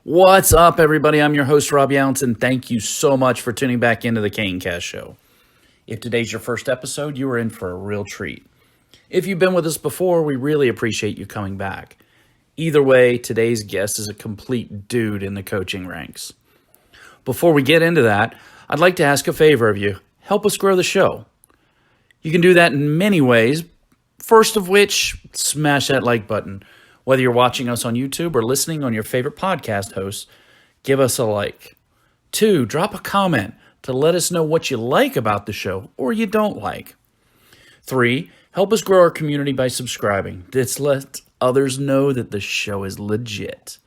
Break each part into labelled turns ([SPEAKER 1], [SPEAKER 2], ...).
[SPEAKER 1] What's up, everybody? I'm your host, Rob Younts, and thank you so much for tuning back into the CaneCast show. If today's your first episode, you are in for a real treat. If you've been with us before, we really appreciate you coming back. Either way, today's guest is a complete dude in the coaching ranks. Before we get into that, I'd like to ask a favor of you. Help us grow the show. You can do that in many ways, first of which, smash that like button. Whether you're watching us on YouTube or listening on your favorite podcast host, give us a like. 2, drop a comment to let us know what you like about the show or you don't like. 3, help us grow our community by subscribing. This lets others know that the show is legit.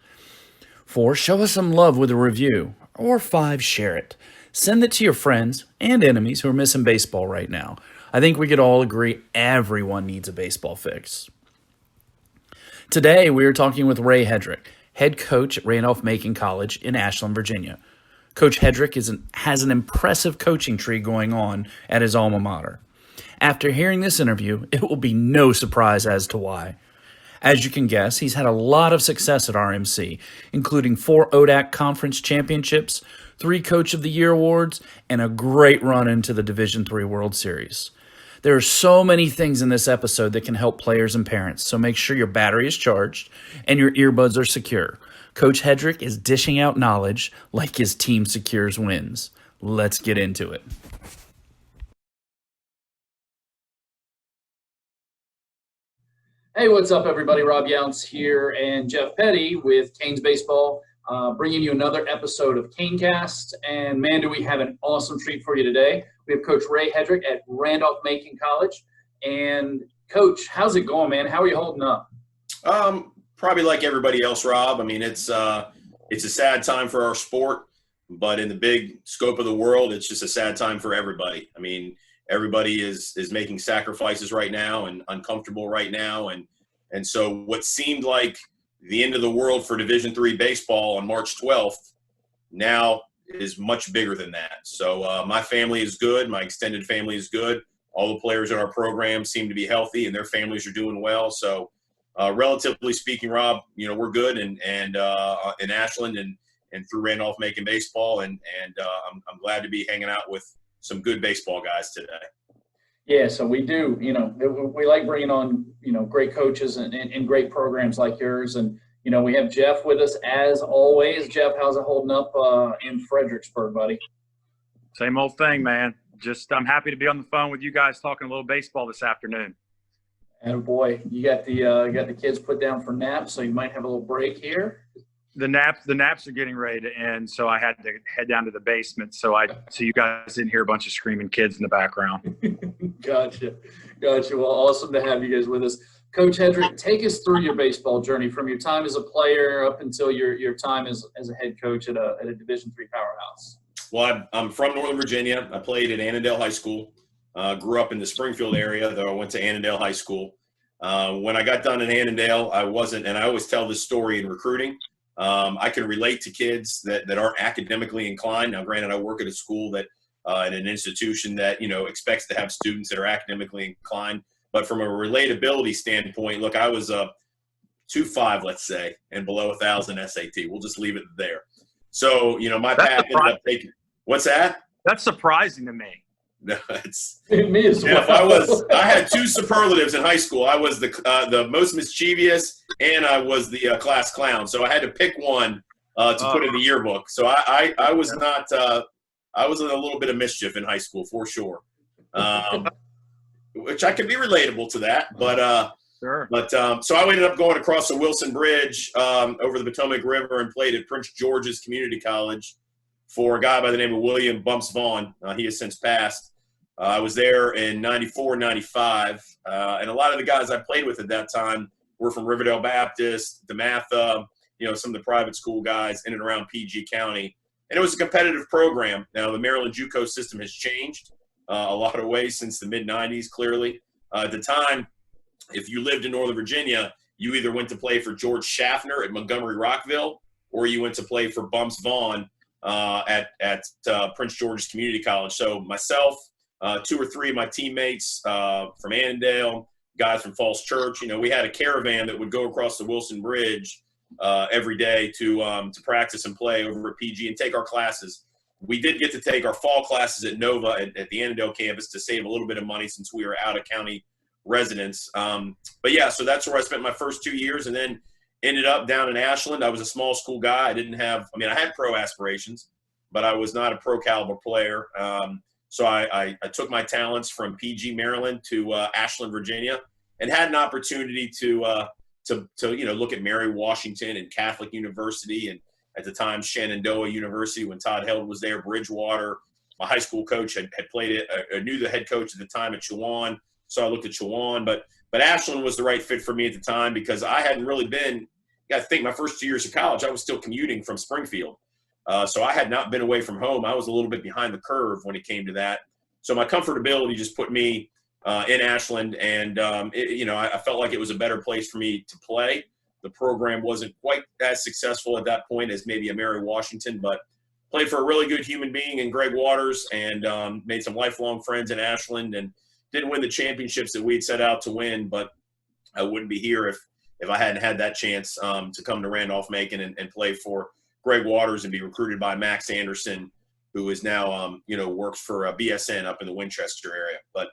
[SPEAKER 1] 4, show us some love with a review. Or 5, share it. Send it to your friends and enemies who are missing baseball right now. I think we could all agree everyone needs a baseball fix. Today, we are talking with Ray Hedrick, head coach at Randolph Macon College in Ashland, Virginia. Coach Hedrick has an impressive coaching tree going on at his alma mater. After hearing this interview, it will be no surprise as to why. As you can guess, he's had a lot of success at RMC, including 4 ODAC conference championships, 3 Coach of the Year awards, and a great run into the Division III World Series. There are so many things in this episode that can help players and parents, so make sure your battery is charged and your earbuds are secure. Coach Hedrick is dishing out knowledge like his team secures wins. Let's get into it. Hey, what's up, everybody? Rob Younts here and Jeff Petty with Canes Baseball, bringing you another episode of CaneCast. And man, do we have an awesome treat for you today. We have Coach Ray Hedrick at Randolph Macon College. And Coach, how's it going, man? How are you holding up?
[SPEAKER 2] Probably like everybody else, Rob. I mean, it's a sad time for our sport, but in the big scope of the world, it's just a sad time for everybody. I mean, everybody is making sacrifices right now and uncomfortable right now. And so what seemed like the end of the world for Division III baseball on March 12th now is much bigger than that. So my family is good. My extended family is good. All the players in our program seem to be healthy and their families are doing well. So relatively speaking, Rob, you know, we're good and in Ashland and through Randolph Macon baseball. And I'm glad to be hanging out with some good baseball guys today.
[SPEAKER 1] Yeah, so we do, you know, we like bringing on, you know, great coaches and great programs like yours. And, you know, we have Jeff with us as always. Jeff, how's it holding up in Fredericksburg, buddy?
[SPEAKER 3] Same old thing, man. Just I'm happy to be on the phone with you guys talking a little baseball this afternoon.
[SPEAKER 1] And boy, you got the kids put down for naps, so you might have a little break here.
[SPEAKER 3] The naps are getting ready to end, so I had to head down to the basement so you guys didn't hear a bunch of screaming kids in the background.
[SPEAKER 1] Gotcha. Well, awesome to have you guys with us. Coach Hedrick, take us through your baseball journey from your time as a player up until your time as a head coach at a Division III powerhouse.
[SPEAKER 2] Well, I'm from Northern Virginia. I played at Annandale High School. Grew up in the Springfield area, though I went to Annandale High School. When I got done in Annandale, I wasn't, and I always tell this story in recruiting. I can relate to kids that aren't academically inclined. Now, granted, I work at a school that in an institution that, you know, expects to have students that are academically inclined. But from a relatability standpoint, look, I was a 2.5, let's say, and below 1,000 SAT. We'll just leave it there. So, you know, my path ended up taking – what's that?
[SPEAKER 3] That's surprising to me.
[SPEAKER 2] No, it's
[SPEAKER 1] me as well.
[SPEAKER 2] Jeff, I had 2 superlatives in high school. I was the most mischievous and I was the class clown. So I had to pick one to put in the yearbook. So I was not I was in a little bit of mischief in high school for sure. Which I can be relatable to that, but
[SPEAKER 3] sure.
[SPEAKER 2] But so I ended up going across the Wilson Bridge over the Potomac River and played at Prince George's Community College for a guy by the name of William Bumps Vaughn. He has since passed. I was there in 94, 95, and a lot of the guys I played with at that time were from Riverdale Baptist, DeMatha, you know, some of the private school guys in and around PG County. And it was a competitive program. Now, the Maryland JUCO system has changed a lot of ways since the mid-'90s, clearly. At the time, if you lived in Northern Virginia, you either went to play for George Schaffner at Montgomery Rockville or you went to play for Bumps Vaughn at Prince George's Community College. So myself, 2 or 3 of my teammates from Annandale, guys from Falls Church, you know, we had a caravan that would go across the Wilson Bridge every day to practice and play over at PG and take our classes. We did get to take our fall classes at Nova at the Annandale campus to save a little bit of money since we were out of county residents. But yeah, so that's where I spent my first 2 years, and then ended up down in Ashland. I was a small school guy. I had pro aspirations, but I was not a pro caliber player. So I took my talents from PG Maryland to Ashland, Virginia, and had an opportunity to look at Mary Washington and Catholic University, and at the time Shenandoah University when Todd Held was there, Bridgewater. My high school coach had played it. I knew the head coach at the time at Chowan, so I looked at Chowan. But Ashland was the right fit for me at the time because I hadn't really been. You got to think, my first 2 years of college, I was still commuting from Springfield, so I had not been away from home. I was a little bit behind the curve when it came to that. So my comfortability just put me in Ashland, and I felt like it was a better place for me to play. The program wasn't quite as successful at that point as maybe a Mary Washington, but played for a really good human being in Greg Waters, and made some lifelong friends in Ashland, and didn't win the championships that we'd set out to win, but I wouldn't be here if I hadn't had that chance to come to Randolph Macon and play for Greg Waters and be recruited by Max Anderson, who is now, works for BSN up in the Winchester area. But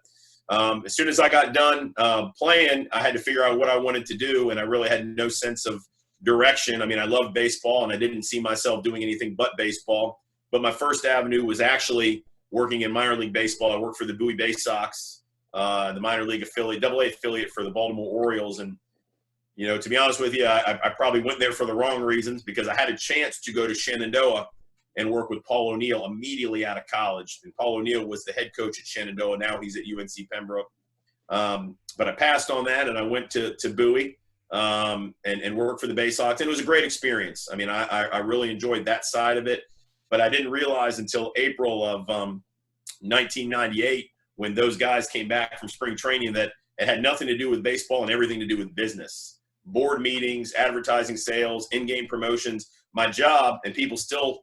[SPEAKER 2] as soon as I got done playing, I had to figure out what I wanted to do, and I really had no sense of direction. I mean, I loved baseball, and I didn't see myself doing anything but baseball. But my first avenue was actually working in minor league baseball. I worked for the Bowie Bay Sox, the minor league affiliate, AA affiliate for the Baltimore Orioles. And, to be honest with you, I probably went there for the wrong reasons because I had a chance to go to Shenandoah and work with Paul O'Neill immediately out of college. And Paul O'Neill was the head coach at Shenandoah. Now he's at UNC Pembroke. But I passed on that, and I went to Bowie and worked for the Bay Sox. And it was a great experience. I mean, I really enjoyed that side of it. But I didn't realize until April of 1998 when those guys came back from spring training that it had nothing to do with baseball and everything to do with business. Board meetings, advertising, sales, in-game promotions. My job, and people still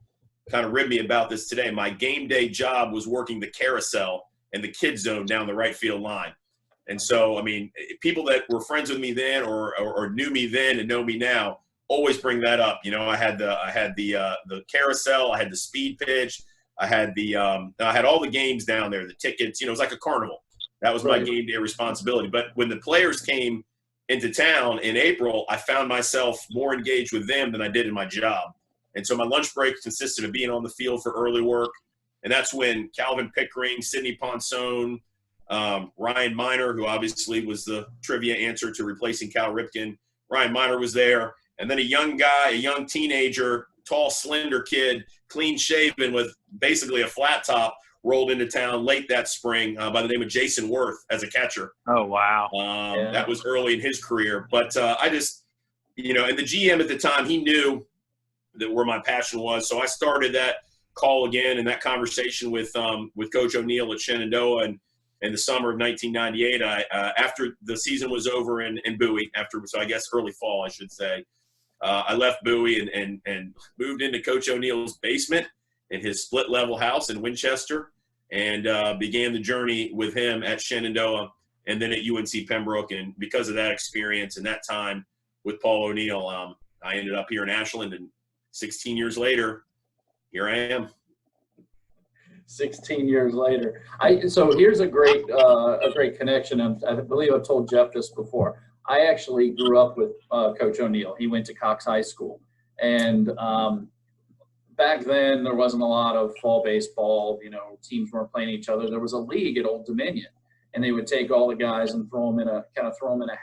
[SPEAKER 2] kind of rib me about this today, my game day job was working the carousel and the kid zone down the right field line. And so, I mean, people that were friends with me then or knew me then and know me now always bring that up. I had the carousel, I had the speed pitch, I had all the games down there, the tickets. It was like a carnival. That was my game day responsibility. But when the players came into town in April, I found myself more engaged with them than I did in my job. And so my lunch break consisted of being on the field for early work. And that's when Calvin Pickering, Sidney Ponson, Ryan Miner, who obviously was the trivia answer to replacing Cal Ripken. Ryan Miner was there. And then a young guy, a young teenager, tall, slender kid, clean shaven with basically a flat top, rolled into town late that spring by the name of Jason Worth as a catcher.
[SPEAKER 3] Oh, wow.
[SPEAKER 2] That was early in his career. But I just, and the GM at the time, he knew that where my passion was. So I started that call again and that conversation with Coach O'Neill at Shenandoah. And in the summer of 1998, after the season was over in Bowie, so I guess early fall, I should say, I left Bowie and moved into Coach O'Neill's basement in his split-level house in Winchester and began the journey with him at Shenandoah and then at UNC Pembroke. And because of that experience and that time with Paul O'Neill, I ended up here in Ashland, and 16 years later, here I am.
[SPEAKER 4] 16 years later. So here's a great connection. And I believe I've told Jeff this before. I actually grew up with Coach O'Neill. He went to Cox High School. And back then, there wasn't a lot of fall baseball. Teams weren't playing each other. There was a league at Old Dominion. And they would take all the guys and throw them in a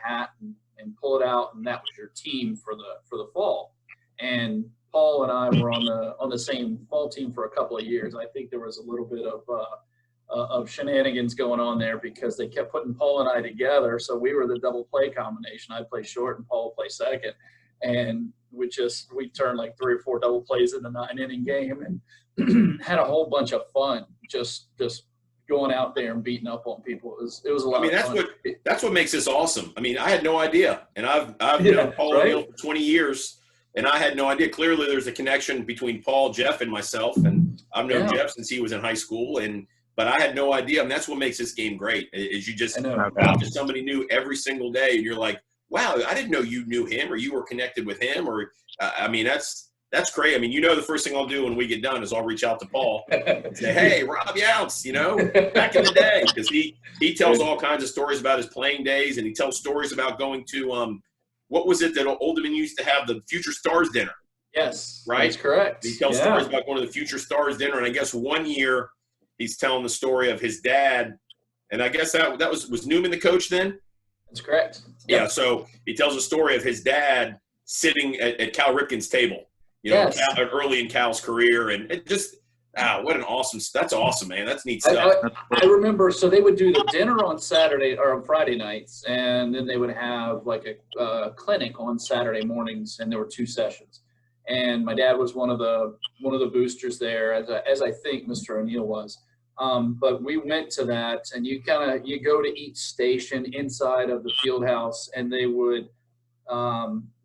[SPEAKER 4] hat and pull it out. And that was your team for the fall. And Paul and I were on the same fall team for a couple of years. I think there was a little bit of shenanigans going on there because they kept putting Paul and I together. So we were the double play combination. I'd play short and Paul would play second. And we turned like 3 or 4 double plays in the 9-inning game and had a whole bunch of fun just going out there and beating up on people. It was a lot of fun.
[SPEAKER 2] That's what makes this awesome. I mean, I had no idea. And I've known Paul O'Neill for 20 years. And I had no idea. Clearly, there's a connection between Paul, Jeff, and myself. And I've known Jeff since he was in high school. But I had no idea. And that's what makes this game great, is you just talk to somebody new every single day. And you're like, wow, I didn't know you knew him or you were connected with him. Or, I mean, that's great. I mean, the first thing I'll do when we get done is I'll reach out to Paul and say, hey, Rob Younts, back in the day, because he tells all kinds of stories about his playing days, and he tells stories about going to what was it that Old Dominion used to have, the Future Stars dinner?
[SPEAKER 4] Yes,
[SPEAKER 2] right.
[SPEAKER 4] That's correct.
[SPEAKER 2] He tells stories about going to the Future Stars dinner, and I guess one year he's telling the story of his dad, and I guess that was Newman the coach then.
[SPEAKER 4] That's correct.
[SPEAKER 2] Yeah.
[SPEAKER 4] Yep.
[SPEAKER 2] So he tells a story of his dad sitting at Cal Ripken's table.
[SPEAKER 4] Yes.
[SPEAKER 2] Early in Cal's career, and it just that's awesome, man. That's neat stuff.
[SPEAKER 4] I remember, so they would do the dinner on Saturday or on Friday nights, and then they would have like a clinic on Saturday mornings, and there were 2 sessions. And my dad was one of the boosters there, as I think Mr. O'Neill was. But we went to that, and you go to each station inside of the field house, and they would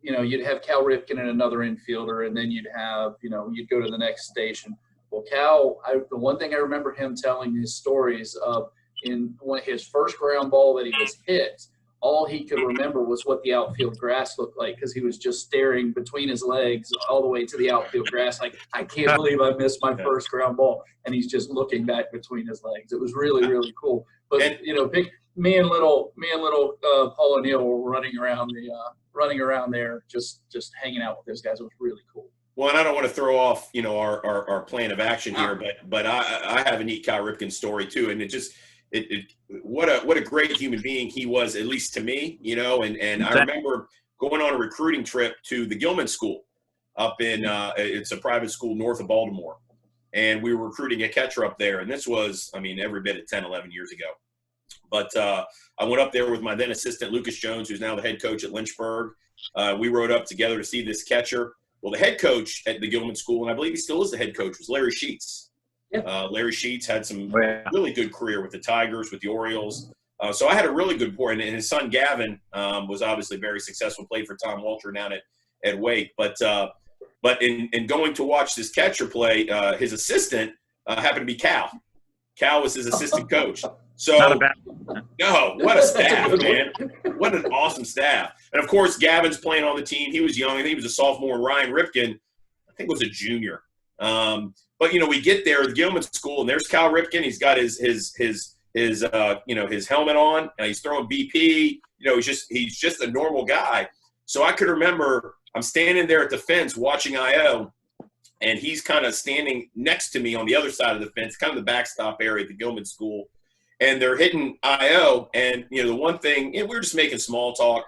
[SPEAKER 4] you'd have Cal Ripken and another infielder, and then you'd go to the next station. Well, Cal, the one thing I remember him telling his stories of, in his first ground ball that he was hit, all he could remember was what the outfield grass looked like, because he was just staring between his legs all the way to the outfield grass. Like, I can't believe I missed my first ground ball. And he's just looking back between his legs. It was really, really cool. But, me and little Paul O'Neill were running around there, just hanging out with those guys. It was really cool.
[SPEAKER 2] Well, and I don't want to throw off, our plan of action here, but I have a neat Cal Ripken story too. And what a great human being he was, at least to me, and I remember going on a recruiting trip to the Gilman School up in, it's a private school north of Baltimore. And we were recruiting a catcher up there. And this was, every bit of 10, 11 years ago. But I went up there with my then assistant, Lucas Jones, who's now the head coach at Lynchburg. We rode up together to see this catcher. Well, the head coach at the Gilman School, and I believe he still is the head coach, was Larry Sheets. Yeah. Larry Sheets had some really good career with the Tigers, with the Orioles. So I had a really good rapport. And his son, Gavin, was obviously very successful, played for Tom Walter down at Wake. But in going to watch this catcher play, his assistant happened to be Cal. Cal was his assistant coach. So, no, what a staff, man. What an awesome staff. And, of course, Gavin's playing on the team. He was young. I think he was a sophomore. And Ryan Ripken, I think, was a junior. But, we get there at the Gilman School, and there's Cal Ripken. He's got his helmet on, and he's throwing BP. He's just a normal guy. So I could remember I'm standing there at the fence watching I.O., and he's kind of standing next to me on the other side of the fence, kind of the backstop area at the Gilman School. And they're hitting I.O. And, the one thing, we were just making small talk.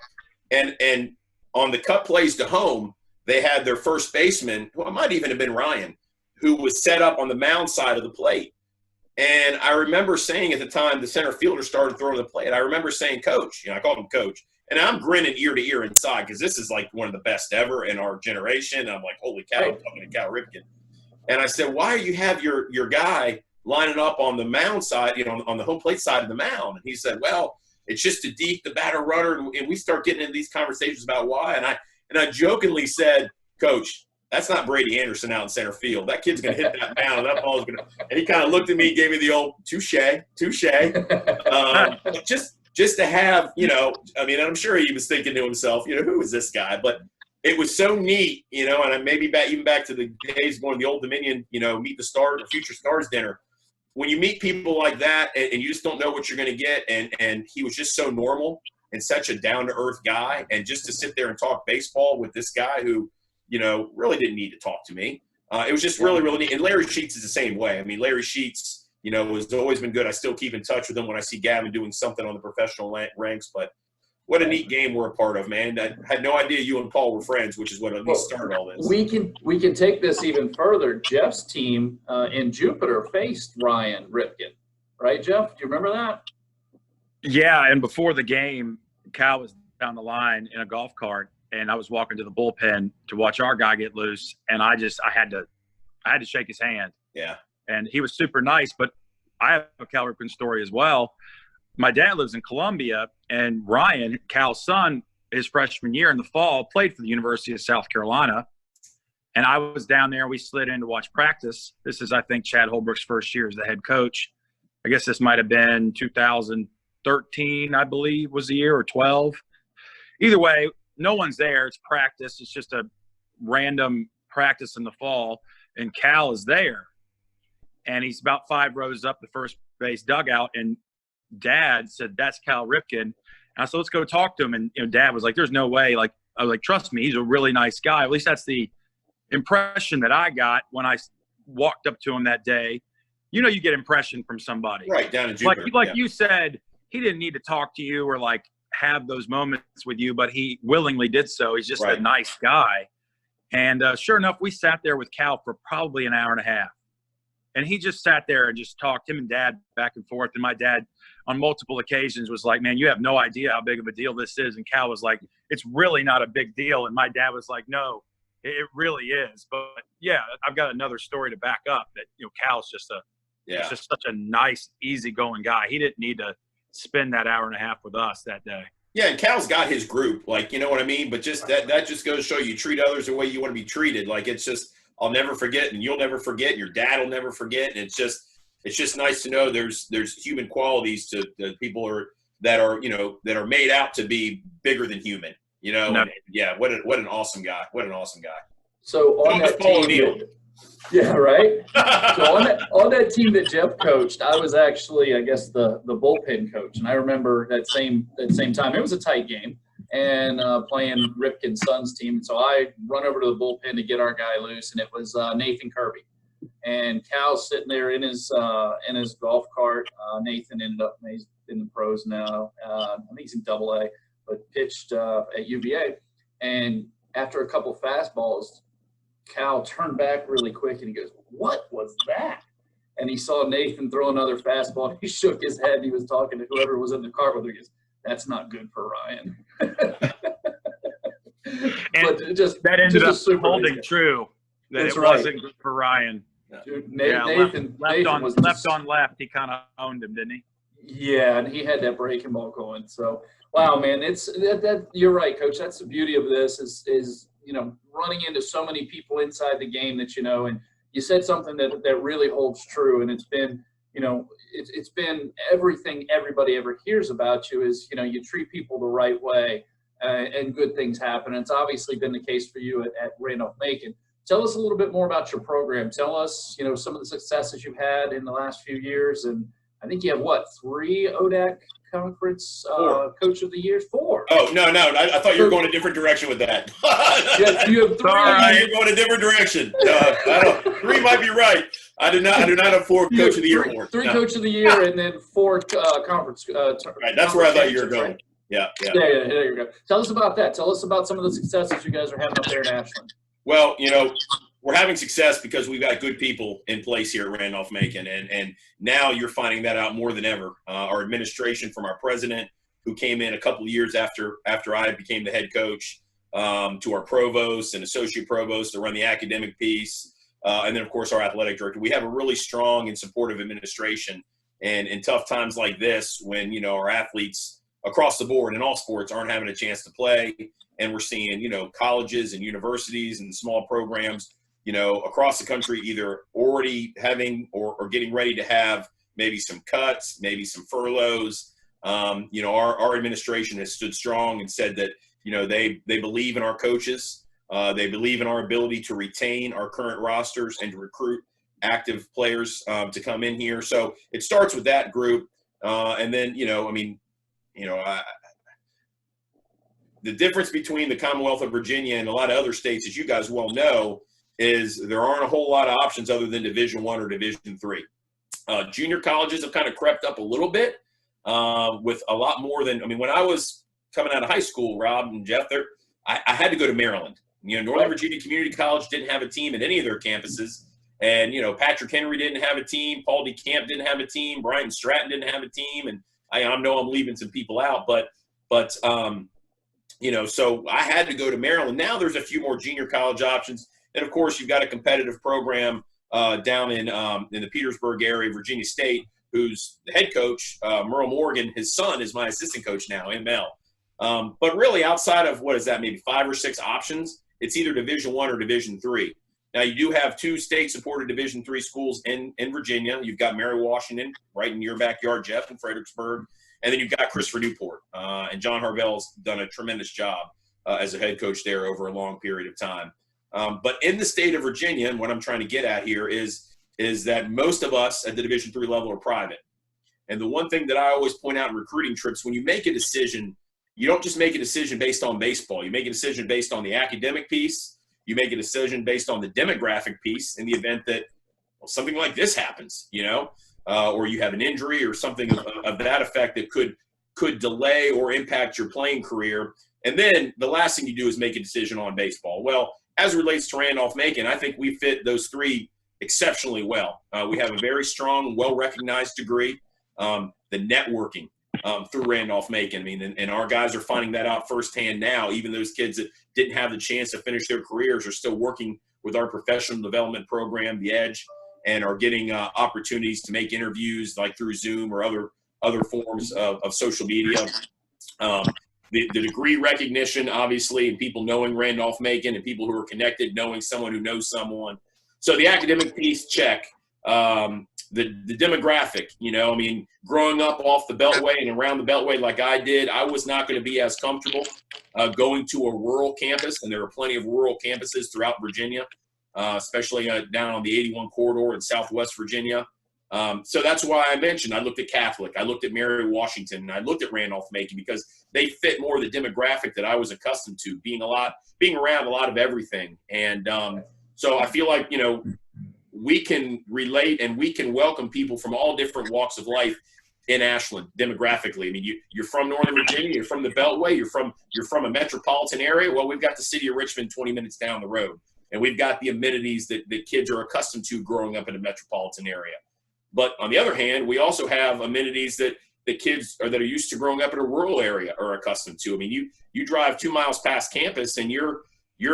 [SPEAKER 2] And on the cut plays to home, they had their first baseman, who might even have been Ryan, who was set up on the mound side of the plate. And I remember saying at the time the center fielder started throwing the plate, I remember saying, Coach, I called him Coach. And I'm grinning ear to ear inside because this is like one of the best ever in our generation. And I'm like, holy cow, I'm talking to Cal Ripken. And I said, why do you have your guy lining up on the mound side, on the home plate side of the mound? And he said, well, it's just to deep the batter runner. And we start getting into these conversations about why. And I jokingly said, Coach, that's not Brady Anderson out in center field. That kid's going to hit that mound. That ball's going to – and he kind of looked at me, gave me the old touche. Just to have, and I'm sure he was thinking to himself, who is this guy? But it was so neat, and maybe back to the days going to the Old Dominion, meet the stars, or Future Stars dinner. When you meet people like that and you just don't know what you're going to get, and he was just so normal and such a down-to-earth guy, and just to sit there and talk baseball with this guy who, really didn't need to talk to me. It was just really, really neat. And Larry Sheets is the same way. Larry Sheets – has always been good. I still keep in touch with him when I see Gavin doing something on the professional ranks. But what a neat game we're a part of, man. I had no idea you and Paul were friends, which is what at least started all this.
[SPEAKER 4] We can take this even further. Jeff's team in Jupiter faced Ryan Ripken, right, Jeff? Do you remember that?
[SPEAKER 3] Yeah, and before the game, Cal was down the line in a golf cart, and I was walking to the bullpen to watch our guy get loose, and I had to shake his hand.
[SPEAKER 2] Yeah.
[SPEAKER 3] And he was super nice, but I have a Cal Ripken story as well. My dad lives in Columbia, and Ryan, Cal's son, his freshman year in the fall, played for the University of South Carolina. And I was down there, and we slid in to watch practice. This is, I think, Chad Holbrook's first year as the head coach. I guess this might have been 2013, I believe, was the year, or 12. either way, no one's there. It's practice. It's just a random practice in the fall, and Cal is there. And he's about 5 rows up the first base dugout, and Dad said, "That's Cal Ripken." And I said, "Let's go talk to him." And Dad was like, "There's no way." Like, I was like, "Trust me, he's a really nice guy." At least that's the impression that I got when I walked up to him that day. You get impression from somebody.
[SPEAKER 2] Right, down in Jupiter.
[SPEAKER 3] Like you said, he didn't need to talk to you or like have those moments with you, but he willingly did so. He's just a nice guy. And sure enough, we sat there with Cal for probably an hour and a half. And he just sat there and just talked, him and Dad back and forth. And my dad on multiple occasions was like, "Man, you have no idea how big of a deal this is." And Cal was like, "It's really not a big deal." And my dad was like, "No, it really is." But yeah, I've got another story to back up that, Cal's just he's just such a nice, easygoing guy. He didn't need to spend that hour and a half with us that day.
[SPEAKER 2] Yeah, and Cal's got his group, like, you know what I mean? But just that just goes to show you treat others the way you want to be treated. Like, it's just, I'll never forget, and you'll never forget, and your dad will never forget. And it's just nice to know there's human qualities to people that are made out to be bigger than human. No. And, yeah, what an awesome guy. What an awesome guy.
[SPEAKER 4] So on that team, yeah, right. So on that team that Jeff coached, I was actually, I guess, the bullpen coach, and I remember that same time. It was a tight game, and playing Ripken's son's team. And so I run over to the bullpen to get our guy loose, and it was Nathan Kirby, and Cal's sitting there in his golf cart. Nathan ended up, he's in the pros now. I think he's in AA, but pitched at UVA, and after a couple fastballs, Cal turned back really quick and he goes, "What was that?" And he saw Nathan throw another fastball. And he shook his head. And he was talking to whoever was in the car with him. He goes, "That's not good for Ryan."
[SPEAKER 3] But that ended up holding true. That it wasn't good for Ryan.
[SPEAKER 4] Dude, Nathan was
[SPEAKER 3] left on left. He kind of owned him, didn't he?
[SPEAKER 4] Yeah, and he had that breaking ball going. So, wow, man, it's that you're right, Coach. That's the beauty of this is running into so many people inside the game that and you said something that really holds true, and it's been it's been everything everybody ever hears about you is you treat people the right way and good things happen. And it's obviously been the case for you at Randolph Macon. Tell us a little bit more about your program. Tell us some of the successes you've had in the last few years, and I think you have 3 ODAC conference coach of the years? 4.
[SPEAKER 2] Oh, no. I thought you were going a different direction with that.
[SPEAKER 4] Yes, you have 3.
[SPEAKER 2] You're going a different direction. 3 might be right. I do not have 4 coach of the year awards.
[SPEAKER 4] 3 coach of the year and then 4 conference.
[SPEAKER 2] Right, that's where I thought you were going. Right? Yeah.
[SPEAKER 4] There you go. Tell us about that. Tell us about some of the successes you guys are having up there in Ashland.
[SPEAKER 2] Well, we're having success because we've got good people in place here at Randolph Macon, and now you're finding that out more than ever. Our administration, from our president, who came in a couple of years after I became the head coach, to our provost and associate provost to run the academic piece, and then, of course, our athletic director. We have a really strong and supportive administration, and in tough times like this, when our athletes across the board in all sports aren't having a chance to play, and we're seeing colleges and universities and small programs across the country either already having or getting ready to have maybe some cuts, maybe some furloughs. Our administration has stood strong and said that they believe in our coaches. They believe in our ability to retain our current rosters and to recruit active players to come in here. So it starts with that group, and then the difference between the Commonwealth of Virginia and a lot of other states, as you guys well know, is there aren't a whole lot of options other than Division I or Division III. Junior colleges have kind of crept up a little bit with a lot more than – when I was coming out of high school, Rob and Jeff, I had to go to Maryland. Northern Virginia Community College didn't have a team at any of their campuses. And, Patrick Henry didn't have a team. Paul DeCamp didn't have a team. Brian Stratton didn't have a team. And I know I'm leaving some people out, but so I had to go to Maryland. Now there's a few more junior college options. And, of course, you've got a competitive program down in the Petersburg area, Virginia State, who's the head coach, Merle Morgan. His son is my assistant coach now, ML. But really outside of, maybe 5 or 6 options, it's either Division I or Division III. Now, you do have 2 state-supported Division III schools in Virginia. You've got Mary Washington right in your backyard, Jeff, in Fredericksburg. And then you've got Christopher Newport, and John Harvell's done a tremendous job as a head coach there over a long period of time. But in the state of Virginia, and what I'm trying to get at here is that most of us at the Division III level are private. And the one thing that I always point out in recruiting trips, when you make a decision, you don't just make a decision based on baseball. You make a decision based on the academic piece. You make a decision based on the demographic piece in the event that something like this happens, or you have an injury or something of that effect that could delay or impact your playing career. And then the last thing you do is make a decision on baseball. Well, as it relates to Randolph Macon, I think we fit those three exceptionally well. We have a very strong, well-recognized degree. The networking through Randolph Macon, I mean, and our guys are finding that out firsthand now. Even those kids that didn't have the chance to finish their careers are still working with our professional development program, The Edge, and are getting opportunities to make interviews like through Zoom or other forms of social media. The degree recognition, obviously, and people knowing Randolph Macon and people who are connected, knowing someone who knows someone. So the academic piece, check. The demographic, growing up off the Beltway and around the Beltway like I did, I was not going to be as comfortable going to a rural campus, and there are plenty of rural campuses throughout Virginia, especially down on the 81 corridor in Southwest Virginia. So that's why I mentioned I looked at Catholic, I looked at Mary Washington, and I looked at Randolph Macon because they fit more the demographic that I was accustomed to, being around a lot of everything. And so I feel like, we can relate and we can welcome people from all different walks of life in Ashland demographically. I mean, you're from Northern Virginia, you're from the Beltway, you're from a metropolitan area. Well, we've got the city of Richmond 20 minutes down the road, and we've got the amenities that kids are accustomed to growing up in a metropolitan area. But on the other hand, we also have amenities that the kids that are used to growing up in a rural area are accustomed to. I mean, you drive 2 miles past campus and you're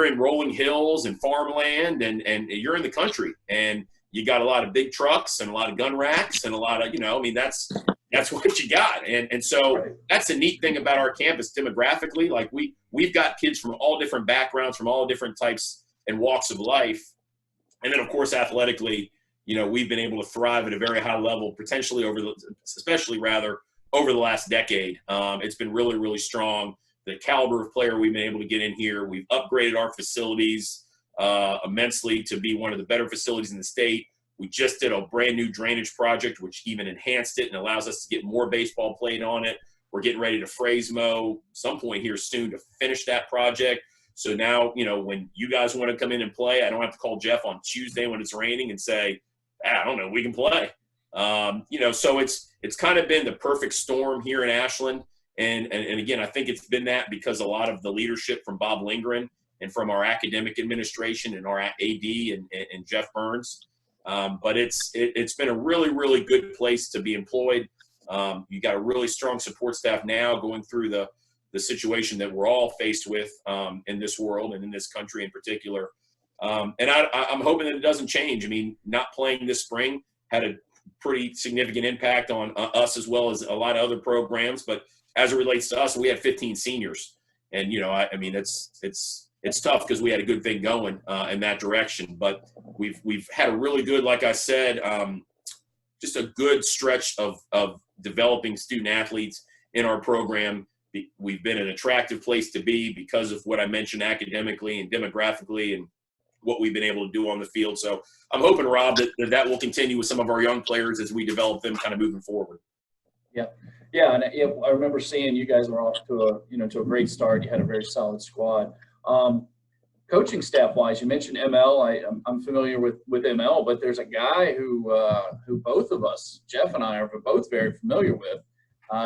[SPEAKER 2] in rolling hills and farmland and you're in the country, and you got a lot of big trucks and a lot of gun racks and a lot of, that's what you got. And so that's the neat thing about our campus demographically. Like we've got kids from all different backgrounds, from all different types and walks of life. And then of course, athletically, we've been able to thrive at a very high level, potentially over the last decade. It's been really, really strong. The caliber of player we've been able to get in here. We've upgraded our facilities immensely to be one of the better facilities in the state. We just did a brand new drainage project, which even enhanced it and allows us to get more baseball played on it. We're getting ready to phrase mow some point here soon to finish that project. So now, when you guys want to come in and play, I don't have to call Jeff on Tuesday when it's raining and say, I don't know, we can play. So it's kind of been the perfect storm here in Ashland. And again, I think it's been that because a lot of the leadership from Bob Lindgren and from our academic administration and our AD and Jeff Burns. But it's been a really, really good place to be employed. You got a really strong support staff now going through the situation that we're all faced with in this world and in this country in particular. And I'm hoping that it doesn't change. I mean, not playing this spring had a pretty significant impact on us as well as a lot of other programs. But as it relates to us, we had 15 seniors. And, it's tough because we had a good thing going in that direction. But we've had a really good, like I said, just a good stretch of developing student athletes in our program. We've been an attractive place to be because of what I mentioned academically and demographically and what we've been able to do on the field. So I'm hoping, Rob, that will continue with some of our young players as we develop them kind of moving forward.
[SPEAKER 4] Yeah, and I remember seeing you guys were off to a great start. You had a very solid squad. Coaching staff wise, you mentioned ML. I'm familiar with ML, but there's a guy who both of us, Jeff and I, are both very familiar with.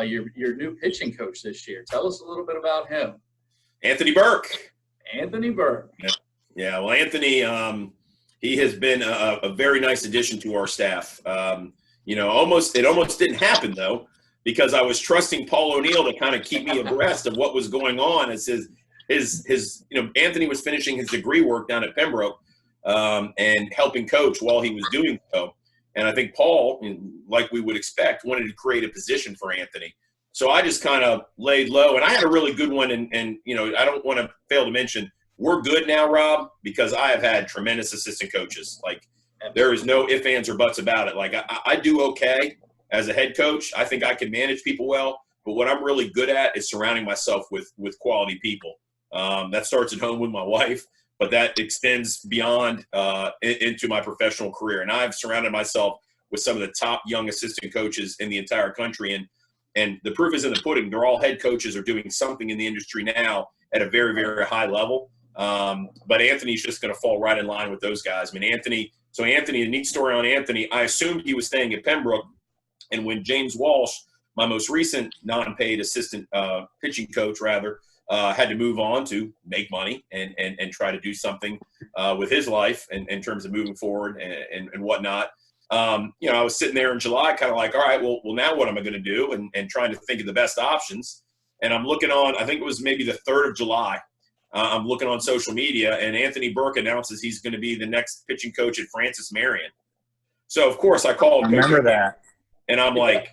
[SPEAKER 4] Your new pitching coach this year. Tell us a little bit about him.
[SPEAKER 2] Anthony Burke. Yeah. Well, Anthony, he has been a very nice addition to our staff. It almost didn't happen though, because I was trusting Paul O'Neill to kind of keep me abreast of what was going on as Anthony was finishing his degree work down at Pembroke and helping coach while he was doing so. And I think Paul, like we would expect, wanted to create a position for Anthony. So I just kind of laid low, and I had a really good one. And I don't want to fail to mention, we're good now, Rob, because I have had tremendous assistant coaches. Like, there is no ifs, ands, or buts about it. Like, I do okay as a head coach. I think I can manage people well, But what I'm really good at is surrounding myself with quality people. That starts at home with my wife, but that extends beyond into my professional career. And I've surrounded myself with some of the top young assistant coaches in the entire country. And the proof is in the pudding. They're all head coaches or doing something in the industry now at a very, very high level. But Anthony's just going to fall right in line with those guys. I mean, Anthony, a neat story on Anthony. I assumed he was staying at Pembroke. And when James Walsh, my most recent non-paid assistant pitching coach, had to move on to make money and try to do something with his life in terms of moving forward and whatnot. I was sitting there in July kind of like, all right, well, now what am I going to do? And trying to think of the best options. And I'm looking on, I think it was maybe the 3rd of July. I'm looking on social media, and Anthony Burke announces he's going to be the next pitching coach at Francis Marion. So, of course, I called.
[SPEAKER 3] I remember that.
[SPEAKER 2] And I'm like,